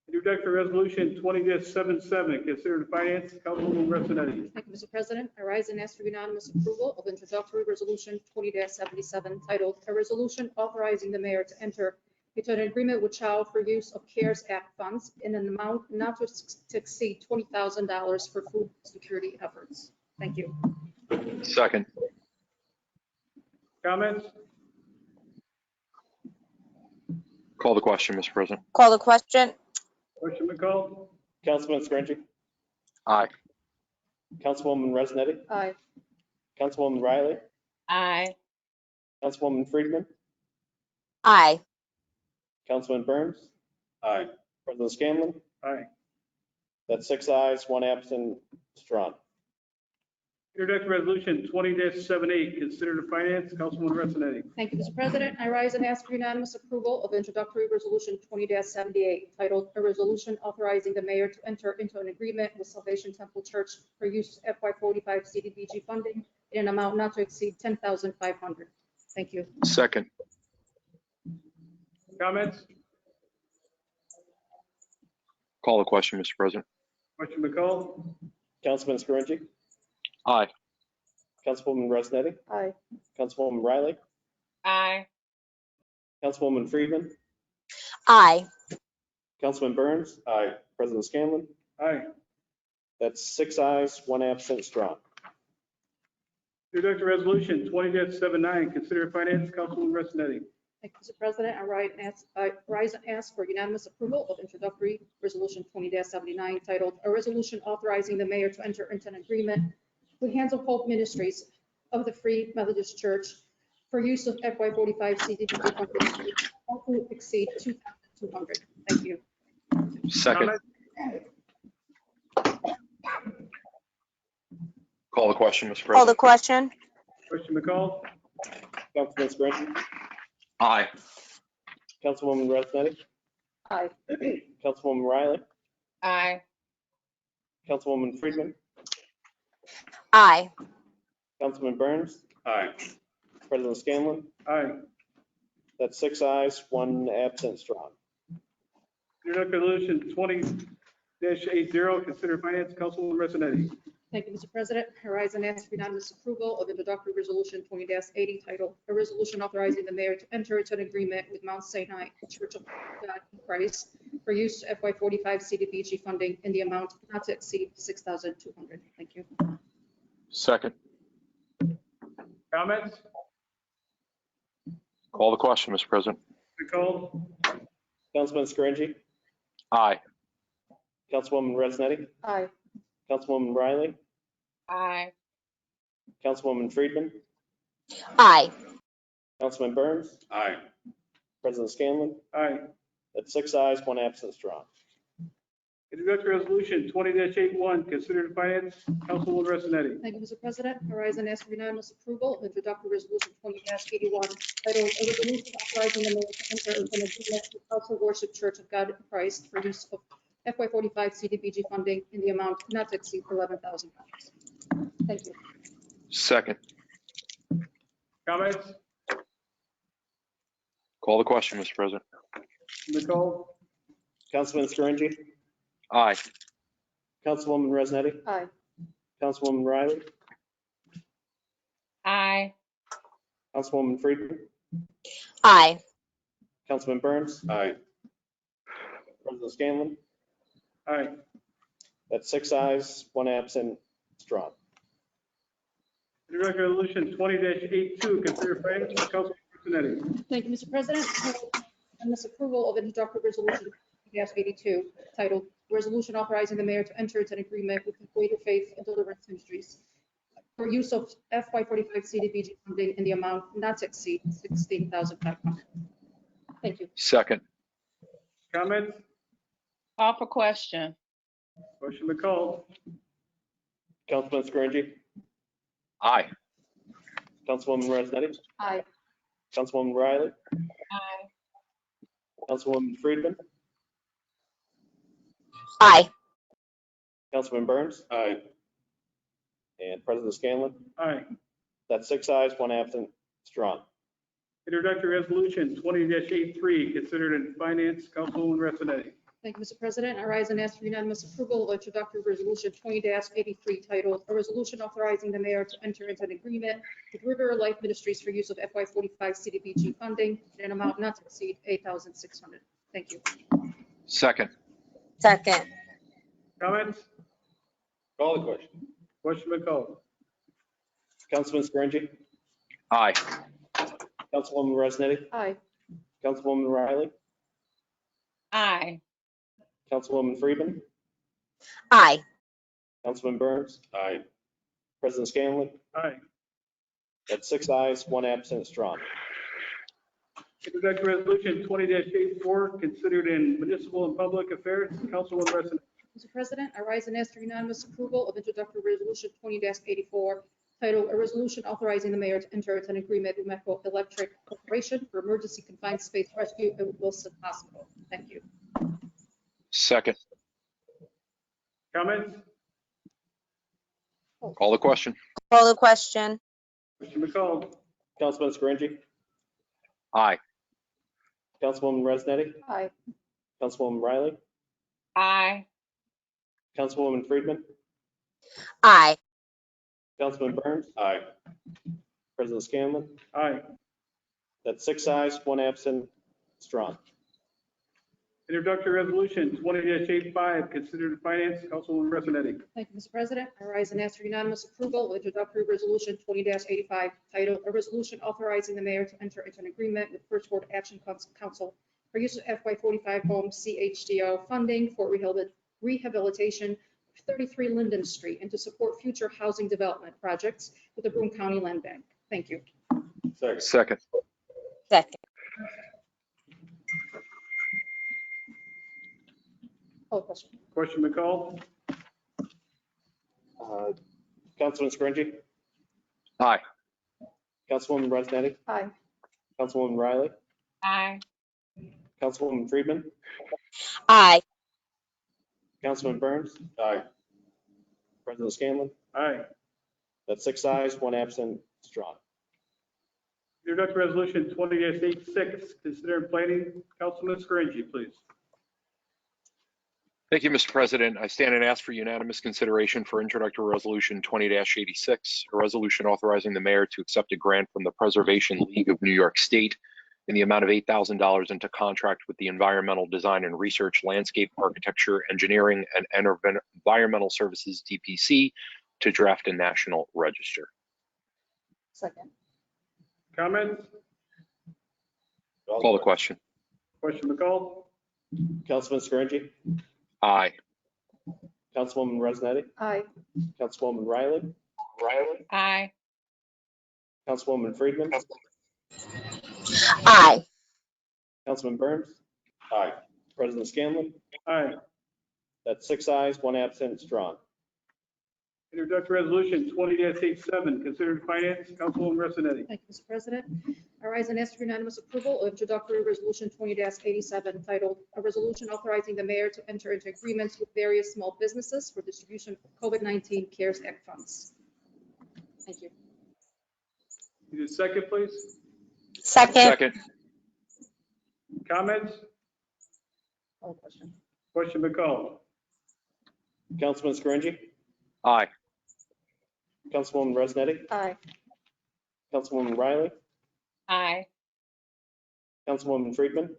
Introductory resolution 20-77, considered finance, Councilwoman Resnetti. Thank you, Mr. President. I rise and ask for unanimous approval of introductory resolution 20-77 titled, "A Resolution Authorizing the Mayor to Enter into an Agreement with Child for Use of CARES Act funds in an amount not to exceed $20,000 for food security efforts." Thank you. Second. Comments? Call the question, Mr. President. Call the question. Question been called? Councilman Scaringi, Aye. Councilwoman Resnetti, Aye. Councilwoman Riley, Aye. Councilwoman Friedman, Aye. Councilman Burns. Aye. President Scanlon. Aye. That's 6 ayes, 1 absent. It's drawn. Introductory resolution 20-78, considered in finance, Councilwoman Rossanetti. Thank you, Mr. President. I rise and ask for unanimous approval of introductory resolution 20-78, titled "A Resolution Authorizing the Mayor to Enter into an Agreement with Salvation Temple Church for Use of FY45 CDBG Funding in an amount not to exceed $10,500." Thank you. Second. Comments? Call the question, Mr. President. Question McCall? Councilman Scaringi, Aye. Councilwoman Rosnetti, Aye. Councilwoman Riley, Aye. Councilwoman Friedman, Aye. Councilman Burns. Aye. President Scanlon. Aye. That's 6 ayes, 1 absent. It's drawn. Introductory resolution 20-79, considered in finance, Councilwoman Rossanetti. Thank you, Mr. President. I rise and ask for unanimous approval of introductory resolution 20-79, titled "A Resolution Authorizing the Mayor to Enter into an Agreement with Hands of Hope Ministries of the Free Methodist Church for use of FY45 CDBG funding not to exceed $2,200." Thank you. Second. Call the question, Mr. Call the President. question. Question McCall? Councilman Scaringi, Aye. Councilwoman Rosnetti, Aye. Councilwoman Riley, Aye. Councilwoman Friedman, Aye. Councilman Burns. Aye. President Scanlon. Aye. That's 6 ayes, 1 absent. It's drawn. Introductory resolution 20-80, considered in finance, Councilwoman Rossanetti. Thank you, Mr. President. I rise and ask for unanimous approval of introductory resolution 20-80, titled "A Resolution Authorizing the Mayor to Enter into an Agreement with Mount Sinai Church of God in Christ for use of FY45 CDBG funding in the amount not to exceed $6,200." Thank you. Second. Comments? Call the question, Mr. President. McCall? Councilman Scaringi, Aye. Councilwoman Rosnetti, Aye. Councilwoman Riley, Aye. Councilwoman Friedman, Aye. Councilman Burns. Aye. President Scanlon. Aye. That's 6 ayes, 1 absent. It's drawn. Introductory resolution 20-81, considered in finance, Councilwoman Rossanetti. Thank you, Mr. President. I rise and ask for unanimous approval of introductory resolution 20-81, titled "A Resolution Authorizing the Mayor to Enter into an Agreement with House of Worship Church of God in Christ for use of FY45 CDBG funding in the amount not to exceed $11,000." Thank you. Second. Comments? Call the question, Mr. President. McCall? Councilman Scaringi, Aye. Councilwoman Rosnetti, Aye. Councilwoman Riley, Aye. Councilwoman Friedman, Aye. Councilman Burns. Aye. President Scanlon. Aye. That's 6 ayes, 1 absent. It's drawn. Introductory resolution 20-82, considered in finance, Councilwoman Rossanetti. Thank you, Mr. President. And this approval of introductory resolution 82, titled "Resolution Authorizing the Mayor to Enter into an Agreement with the Greater Faith and Deliverance Ministries for use of FY45 CDBG funding in the amount not to exceed $16,500. Thank you. Second. Comments? Call for question. Question McCall? Councilman Scaringi, Aye. Councilwoman Rosnetti, Aye. Councilwoman Riley, Aye. Councilwoman Friedman, Aye. Councilman Burns. Aye. And President Scanlon. Aye. That's 6 ayes, 1 absent. It's drawn. Introductory resolution 20-83, considered in finance, Councilwoman Rossanetti. Thank you, Mr. President. I rise and ask for unanimous approval of introductory resolution 20-83, titled "A Resolution Authorizing the Mayor to Enter into an Agreement with River Life Ministries for use of FY45 CDBG funding in an amount not to exceed $8,600. Thank you. Second. Second. Comments? Call the question. Question McCall? Councilman Scaringi, Aye. Councilwoman Rosnetti, Aye. Councilwoman Riley, Aye. Councilwoman Friedman, Aye. Councilman Burns. Aye. President Scanlon. Aye. That's 6 ayes, 1 absent. It's drawn. Introductory resolution 20-84, considered in municipal and public affairs, Councilwoman Rossanetti. Mr. President, I rise and ask for unanimous approval of introductory resolution 20-84, titled a resolution authorizing the mayor to enter into an agreement with Metro Electric Corporation for emergency confined space rescue at Wilson Hospital. Thank you. Second. Comments? Call the question. Call the question. Mr. McCall? Councilman Scaringi, Aye. Councilwoman Resnetti, Aye. Councilwoman Riley, Aye. Councilwoman Friedman, Aye. Councilman Burns. Aye. President Scanlon. Aye. That's 6 ayes, 1 absent. Strong. Introductory resolution 20-85, considered in finance, Councilwoman Resnetti. Thank you, Mr. President. I rise and ask for unanimous approval of introductory resolution 20-85, titled a resolution authorizing the mayor to enter into an agreement with First Ward Action Council for use of FY45 home CHDO funding for rehabilitation of 33 Linden Street and to support future housing development projects with the Broome County Land Bank. Thank you. Second. Second. Call the question. Question McCall? Councilman Scaringi, Aye. Councilwoman Resnetti, Aye. Councilwoman Riley, Aye. Councilwoman Friedman, Aye. Councilman Burns. Aye. President Scanlon. Aye. That's 6 ayes, 1 absent. Strong. Introductory resolution 20-86, considered in planning, Councilman Scaringi, please. Thank you, Mr. President. I stand and ask for unanimous consideration for introductory resolution 20-86, a resolution authorizing the mayor to accept a grant from the Preservation League of New York State in the amount of $8,000 and to contract with the Environmental Design and Research, Landscape Architecture, Engineering, and Environmental Services, DPC, to draft a national register. Second. Comments? Call the question. Question McCall? Councilman Scaringi, Aye. Councilwoman Resnetti, Aye. Councilwoman Riley, Aye. Councilwoman Friedman, Aye. Councilman Burns. Aye. President Scanlon. Aye. That's 6 ayes, 1 absent. Strong. Introductory resolution 20-87, considered in finance, Councilwoman Resnetti. Thank you, Mr. President. I rise and ask for unanimous approval of introductory resolution 20-87, titled a resolution authorizing the mayor to enter into agreements with various small businesses for distribution of COVID-19 CARES Act funds. Thank you. Need a second, please? Second. Second. Comments? Call the question. Question McCall? Councilman Scaringi, Aye. Councilwoman Resnetti, Aye. Councilwoman Riley, Aye. Councilwoman Friedman,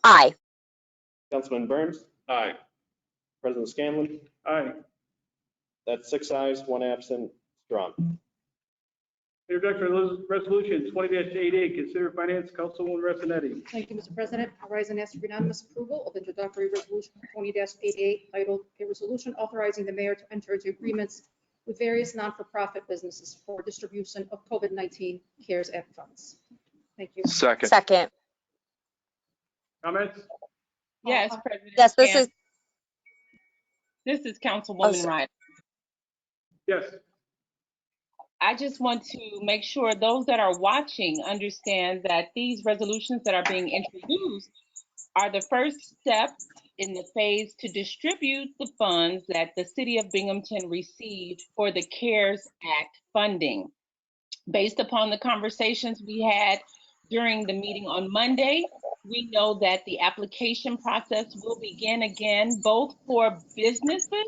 Aye. Councilman Burns. Aye. President Scanlon. Aye. That's 6 ayes, 1 absent. Strong. Introductory resolution 20-88, considered finance, Councilwoman Resnetti. Thank you, Mr. President. I rise and ask for unanimous approval of introductory resolution 20-88, titled a resolution authorizing the mayor to enter into agreements with various non-for-profit businesses for distribution of COVID-19 CARES Act funds. Thank you. Second. Second. Comments? Yes, President. Yes, This is Councilwoman sorry. Riley. Yes. I just want to make sure those that are watching understand that these resolutions that are being introduced are the first step in the phase to distribute the funds that the city of Binghamton received for the CARES Act funding. Based upon the conversations we had during the meeting on Monday, we know that the application process will begin again, both for businesses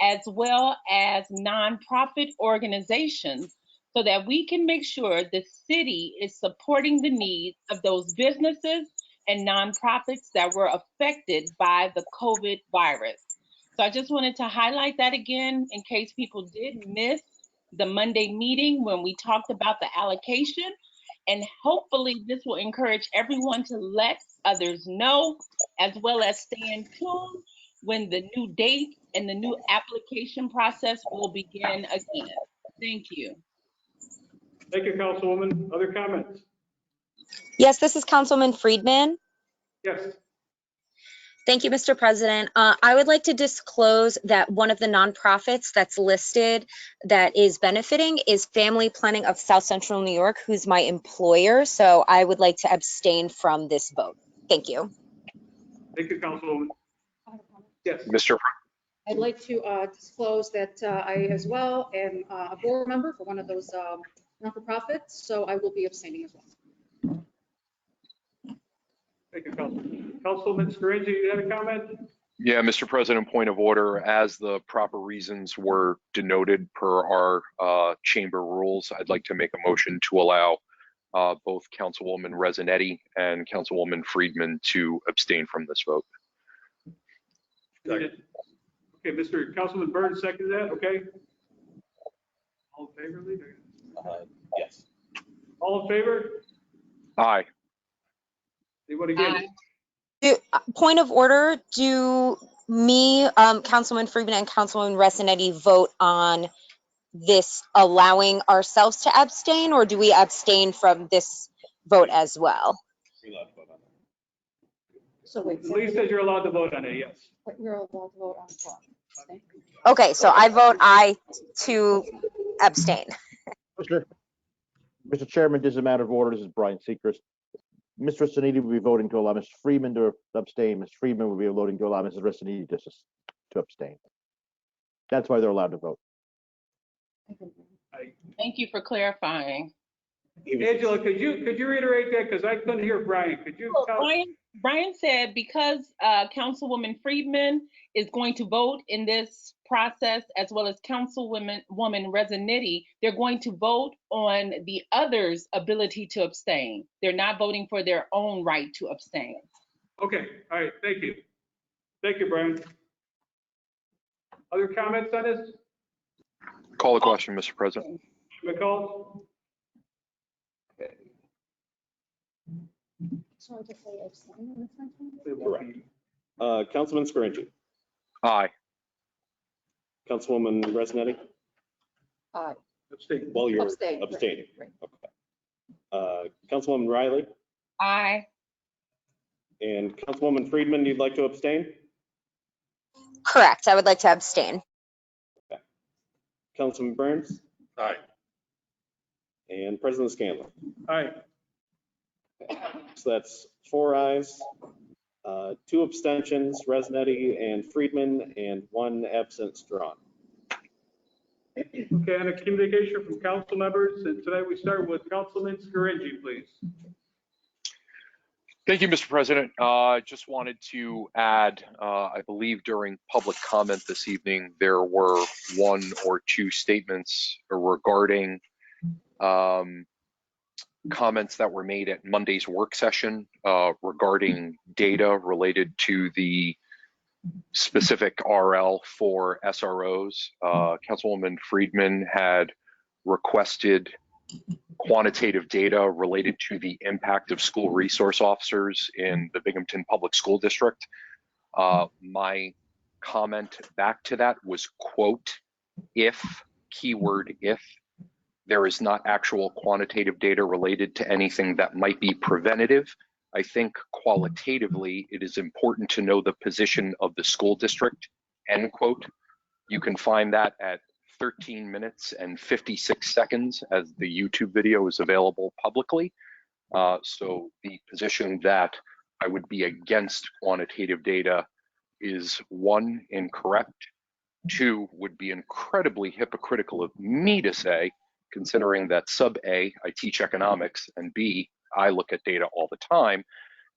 as well as nonprofit organizations, so that we can make sure the city is supporting the needs of those businesses and nonprofits that were affected by the COVID virus. So I just wanted to highlight that again in case people did miss the Monday meeting when we talked about the allocation. And hopefully this will encourage everyone to let others know, as well as stay in tune when the new date and the new application process will begin again. Thank you. Thank you, Councilwoman. Other comments? Yes, this is Councilman Friedman. Yes. Thank you, Mr. President. I would like to disclose that one of the nonprofits that's listed that is benefiting is Family Planning of South Central New York, who's my employer. So I would like to abstain from this vote. Thank you. Thank you, Councilwoman. Yes. Mr. I'd like to disclose that I as well am a board member for one of those not-for-profits, so I will be abstaining as well. Thank you, Councilwoman. Councilman Scaringi, you had a comment? Yeah, Mr. President, point of order. As the proper reasons were denoted per our chamber rules, I'd like to make a motion to allow both Councilwoman Resinetti and Councilwoman Friedman to abstain from this vote. Okay, Mr. Councilman Burns seconded that, okay? All in favor, Lee? Yes. All in favor? Aye. Anyone against? Point of order, do me, Councilman Friedman and Councilwoman Resinetti vote on this allowing ourselves to abstain, or do we abstain from this vote as well? So wait, Lee says you're allowed to vote on it, yes. but you're allowed to vote on what? Okay, so I vote aye to abstain. Mr. Chairman, this is a matter of order. This is Brian Seacrest. Mr. Resinetti will be voting to allow Mr. Freeman to abstain. Ms. Freeman will be voting to allow Mrs. Resinetti to abstain. That's why they're allowed to vote. Thank you for clarifying. Angela, could you reiterate that? Because I couldn't hear Brian. Could you tell? Brian said because Councilwoman Friedman is going to vote in this process, as well as Councilwoman Resinetti, they're going to vote on the others' ability to abstain. They're not voting for their own right to abstain. Okay, all right, thank you. Thank you, Brian. Other comments on this? Call the question, Mr. President. McCall? So I just say abstain on this one? Correct. Councilman Scaringi. Aye. Councilwoman Resinetti. Aye. Abstain. Well, you're Abstain, right, abstaining. right. Okay. Councilwoman Riley Aye. and Councilwoman Friedman, you'd like to abstain? Correct, I would like to abstain. Okay. Councilman Burns Aye. and President Scanlon. Aye. So that's 4 ayes, 2 abstentions, Resinetti and Friedman, and 1 absence drawn. Okay, and a communication from council members, and tonight we start with Councilman Scaringi, please. Thank you, Mr. President. Just wanted to add, I believe during public comment this evening, there were 1 or 2 statements regarding comments that were made at Monday's work session regarding data related to the specific RL for SROs. Councilwoman Friedman had requested quantitative data related to the impact of school resource officers in the Binghamton Public School District. My comment back to that was, quote, if, keyword if, there is not actual quantitative data related to anything that might be preventative, I think qualitatively it is important to know the position of the school district, end quote. You can find that at 13 minutes and 56 seconds as the YouTube video is available publicly. So the position that I would be against quantitative data is 1, incorrect. 2, would be incredibly hypocritical of me to say, considering that sub A, I teach economics, and B, I look at data all the time,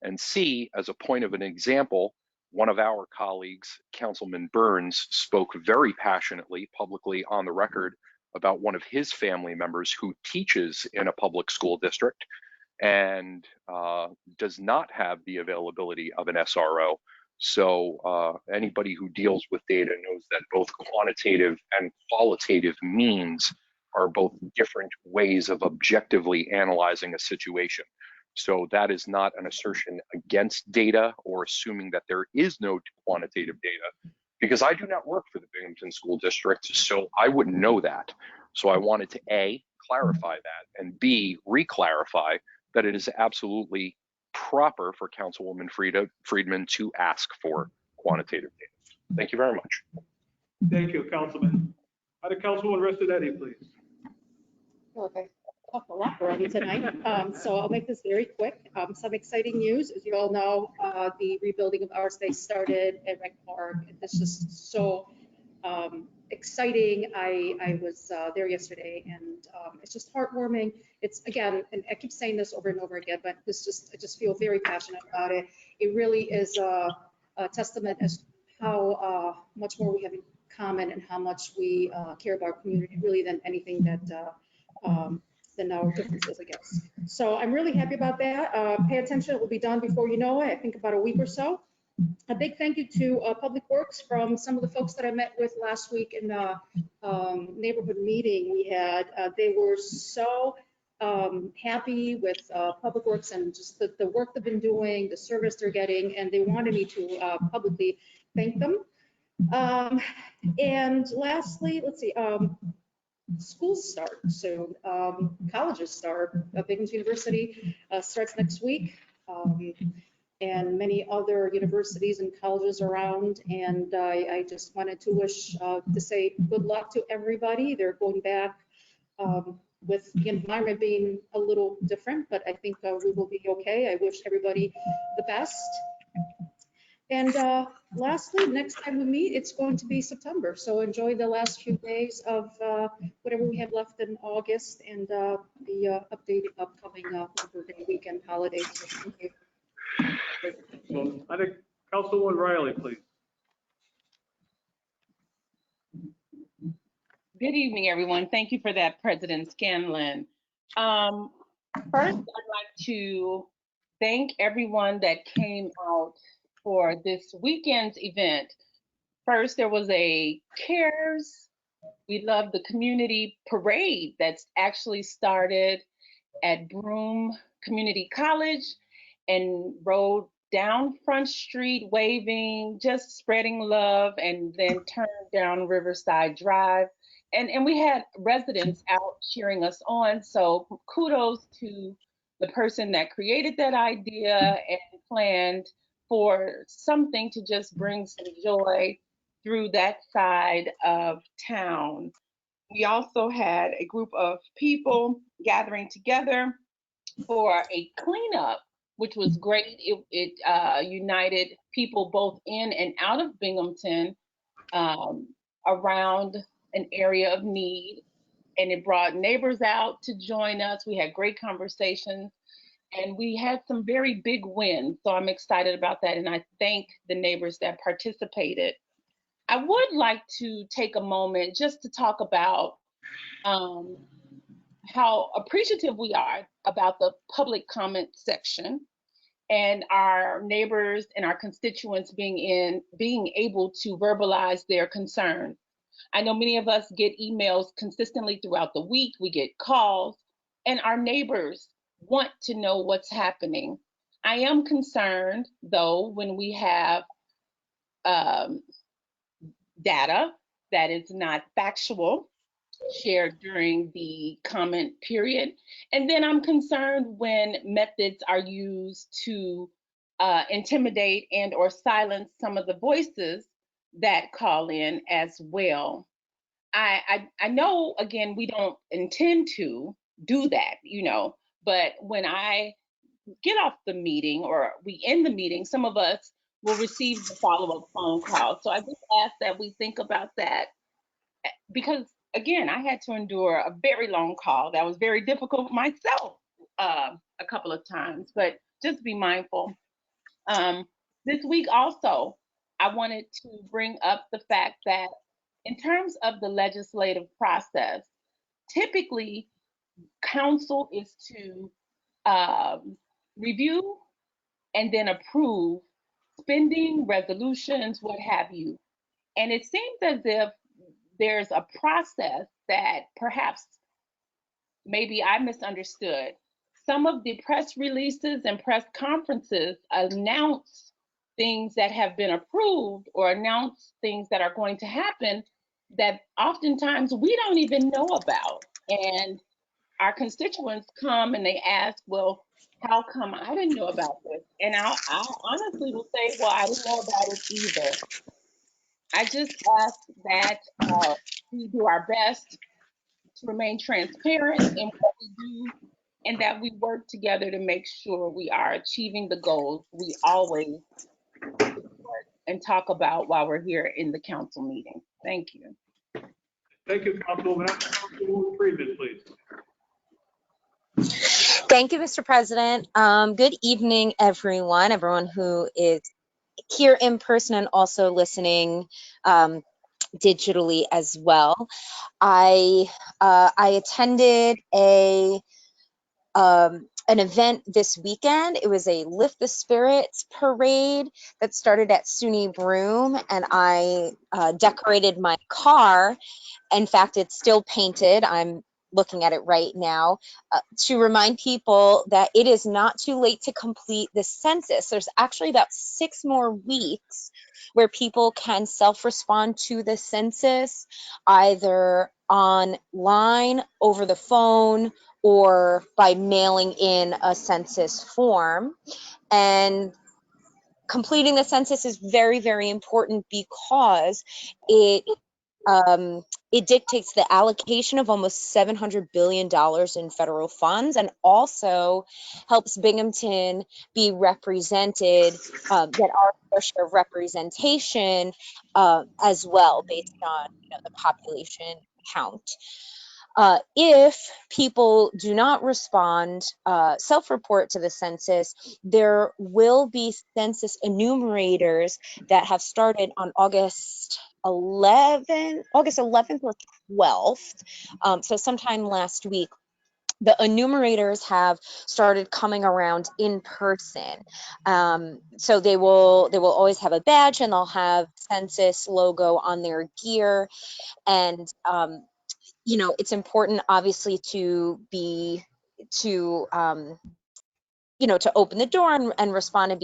and C, as a point of an example, one of our colleagues, Councilman Burns, spoke very passionately, publicly on the record, about one of his family members who teaches in a public school district and does not have the availability of an SRO. So anybody who deals with data knows that both quantitative and qualitative means are both different ways of objectively analyzing a situation. So that is not an assertion against data or assuming that there is no quantitative data, because I do not work for the Binghamton School District, so I wouldn't know that. So I wanted to A, clarify that, and B, re-clarify that it is absolutely proper for Councilwoman Friedman to ask for quantitative data. Thank you very much. Thank you, Councilman. Councilwoman Restinetti, please. Okay, talked a lot already tonight, so I'll make this very quick. Some exciting news, as you all know, the rebuilding of our space started at Rec Park. It's just so exciting. I was there yesterday, and it's just heartwarming. It's, again, and I keep saying this over and over again, but I just feel very passionate about it. It really is a testament as to how much more we have in common and how much we care about our community, really, than anything that than our differences, I guess. So I'm really happy about that. Pay attention, it will be done before you know it, I think about a week or so. A big thank you to Public Works from some of the folks that I met with last week in the neighborhood meeting we had. They were so happy with Public Works and just the work they've been doing, the service they're getting, and they wanted me to publicly thank them. And lastly, let's see, schools start soon. Colleges start. Binghamton University starts next week, and many other universities and colleges around. And I just wanted to wish to say good luck to everybody. They're going back with the environment being a little different, but I think we will be okay. I wish everybody the best. And lastly, next time we meet, it's going to be September. So enjoy the last few days of whatever we have left in August and the updated upcoming Labor Day weekend holidays. So thank you. So I think Councilwoman Riley, please. Good evening, everyone. Thank you for that, President Scanlon. First, I'd like to thank everyone that came out for this weekend's event. First, there was a CARES, We Love the Community parade that's actually started at Broome Community College and rode down Front Street waving, just spreading love, and then turned down Riverside Drive. And we had residents out cheering us on. So kudos to the person that created that idea and planned for something to just bring some joy through that side of town. We also had a group of people gathering together for a cleanup, which was great. It united people both in and out of Binghamton around an area of need, and it brought neighbors out to join us. We had great conversations, and we had some very big wins. So I'm excited about that, and I thank the neighbors that participated. I would like to take a moment just to talk about how appreciative we are about the public comment section and our neighbors and our constituents being able to verbalize their concerns. I know many of us get emails consistently throughout the week, we get calls, and our neighbors want to know what's happening. I am concerned, though, when we have data that is not factual shared during the comment period. And then I'm concerned when methods are used to intimidate and or silence some of the voices that call in as well. I know, again, we don't intend to do that, but when I get off the meeting or we end the meeting, some of us will receive the follow-up phone call. So I just ask that we think about that, because again, I had to endure a very long call that was very difficult for myself a couple of times, but just be mindful. This week also, I wanted to bring up the fact that in terms of the legislative process, typically council is to review and then approve spending resolutions, what have you. And it seems as if there's a process that perhaps maybe I misunderstood. Some of the press releases and press conferences announce things that have been approved or announce things that are going to happen that oftentimes we don't even know about. And our constituents come and they ask, well, how come I didn't know about this? And I honestly will say, well, I didn't know about it either. I just ask that we do our best to remain transparent in what we do, and that we work together to make sure we are achieving the goals we always support and talk about while we're here in the council meeting. Thank you. Thank you, Councilwoman. Councilwoman Friedman, please. Thank you, Mr. President. Good evening, everyone who is here in person and also listening digitally as well. I attended an event this weekend. It was a Lift the Spirits parade that started at SUNY Broome, and I decorated my car. In fact, it's still painted. I'm looking at it right now to remind people that it is not too late to complete the census. There's actually about 6 more weeks where people can self-respond to the census, either online, over the phone, or by mailing in a census form. And completing the census is very, very important because it dictates the allocation of almost $700 billion in federal funds, and also helps Binghamton be represented, get our fair share of representation as well, based on the population count. If people do not respond, self-report to the census, there will be census enumerators that have started on August 11th or 12th. So sometime last week. The enumerators have started coming around in person. So they will always have a badge, and they'll have census logo on their gear. And it's important, obviously, to open the door and respond and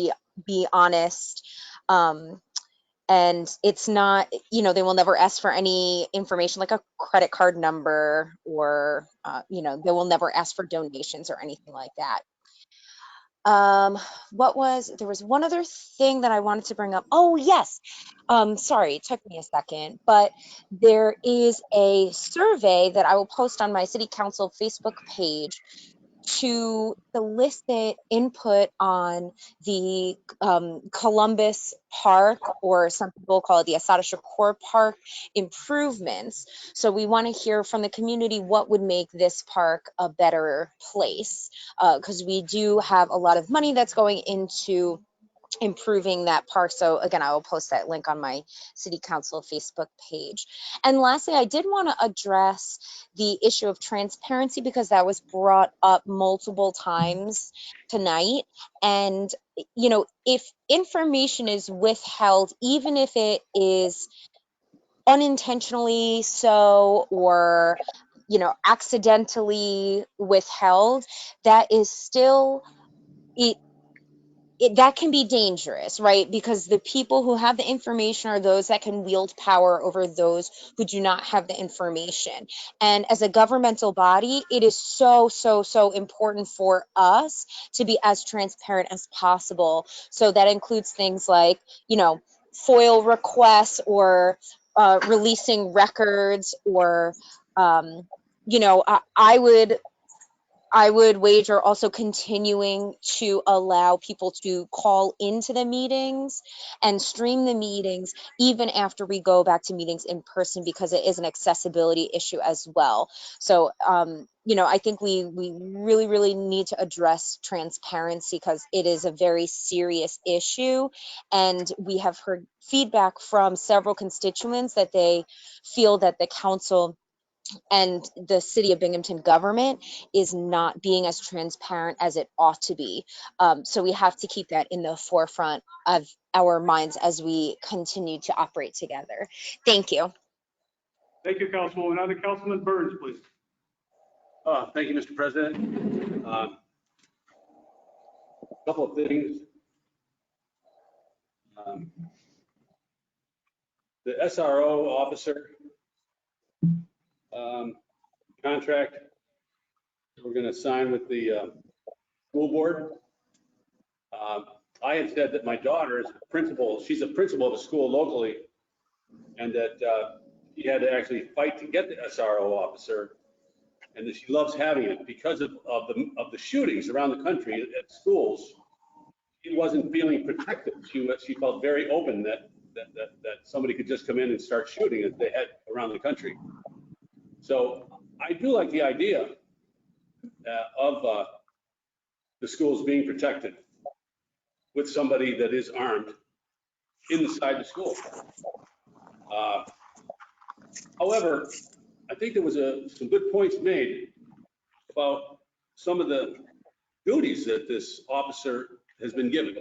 be honest. And it's not, they will never ask for any information like a credit card number, or they will never ask for donations or anything like that. There was one other thing that I wanted to bring up. Oh, yes. Sorry, it took me a second, but there is a survey that I will post on my city council Facebook page to solicit input on the Columbus Park, or some people call it the Assata Shakur Park, improvements. So we want to hear from the community what would make this park a better place, because we do have a lot of money that's going into improving that park. So again, I will post that link on my city council Facebook page. And lastly, I did want to address the issue of transparency, because that was brought up multiple times tonight. And if information is withheld, even if it is unintentionally so, or accidentally withheld, that is still that can be dangerous, right? Because the people who have the information are those that can wield power over those who do not have the information. And as a governmental body, it is so, so, so important for us to be as transparent as possible. So that includes things like, FOIL requests, or releasing records, or, I would wager also continuing to allow people to call into the meetings and stream the meetings even after we go back to meetings in person, because it is an accessibility issue as well. So, I think we really, really need to address transparency, because it is a very serious issue. And we have heard feedback from several constituents that they feel that the council and the city of Binghamton government is not being as transparent as it ought to be. So we have to keep that in the forefront of our minds as we continue to operate together. Thank you. Thank you, Councilwoman. Now to Councilman Burns, please. Thank you, Mr. President. A couple of things. The SRO officer contract we're going to sign with the school board. I had said that my daughter is a principal, she's a principal of a school locally, and that she had to actually fight to get the SRO officer, and that she loves having it because of the shootings around the country at schools. She wasn't feeling protected. She felt very open that somebody could just come in and start shooting as they had around the country. So I do like the idea of the schools being protected with somebody that is armed inside the school. However, I think there was some good points made about some of the duties that this officer has been given.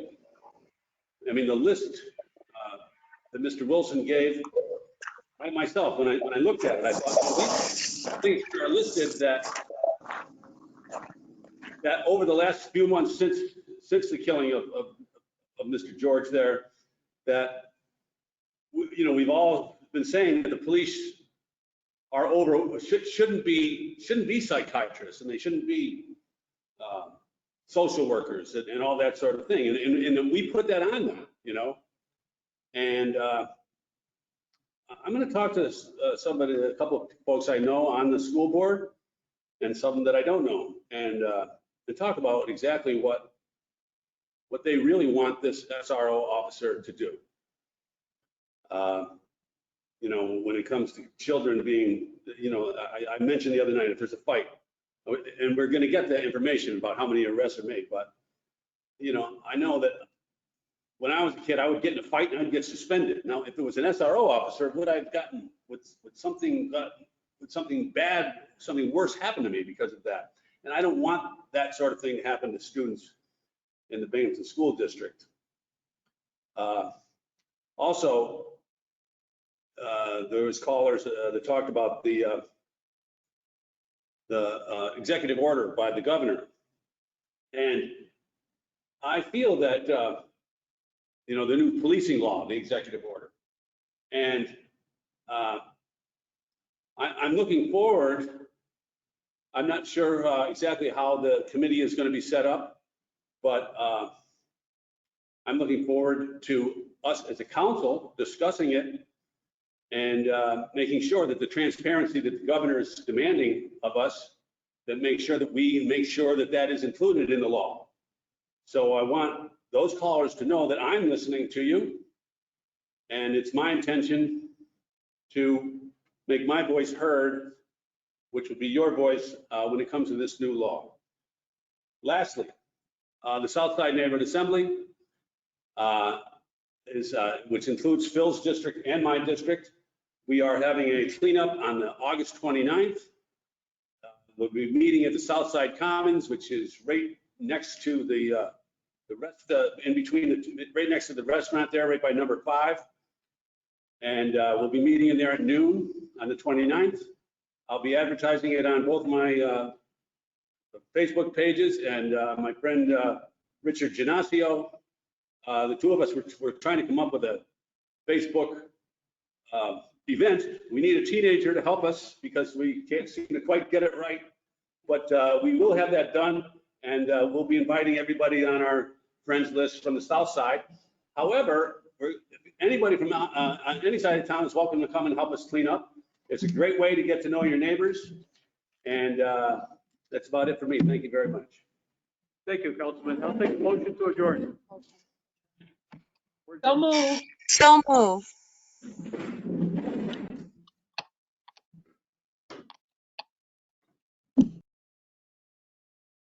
I mean, the list that Mr. Wilson gave, I myself, when I looked at it, I thought, well, these things are listed that over the last few months since the killing of Mr. George there, that we've all been saying that the police are shouldn't be psychiatrists, and they shouldn't be social workers and all that sort of thing, and we put that on them, and I'm going to talk to a couple of folks I know on the school board, and some that I don't know, and talk about exactly what they really want this SRO officer to do. When it comes to children being, I mentioned the other night, if there's a fight, and we're going to get that information about how many arrests are made, but, I know that when I was a kid, I would get in a fight and I'd get suspended. Now, if it was an SRO officer, would I have gotten, would something bad, something worse happen to me because of that? And I don't want that sort of thing to happen to students in the Binghamton School District. Also, there was callers that talked about the executive order by the governor. And I feel that, the new policing law, the executive order. And I'm looking forward. I'm not sure exactly how the committee is going to be set up, but I'm looking forward to us as a council discussing it and making sure that the transparency that the governor is demanding of us, that make sure that that is included in the law. So I want those callers to know that I'm listening to you, and it's my intention to make my voice heard, which would be your voice when it comes to this new law. Lastly, the Southside Neighborhood Assembly, which includes Phil's district and my district. We are having a cleanup on August 29th. We'll be meeting at the Southside Commons, which is right next to the right next to the restaurant there, right by number 5. And we'll be meeting in there at noon on the 29th. I'll be advertising it on both my Facebook pages and my friend Richard Genasio. The two of us were trying to come up with a Facebook event. We need a teenager to help us because we can't seem to quite get it right. But we will have that done, and we'll be inviting everybody on our friends list from the South Side. However, anybody from on any side of town is welcome to come and help us clean up. It's a great way to get to know your neighbors. And that's about it for me. Thank you very much. Thank you, Councilman. I'll take a motion to adjourn. So moved. So move.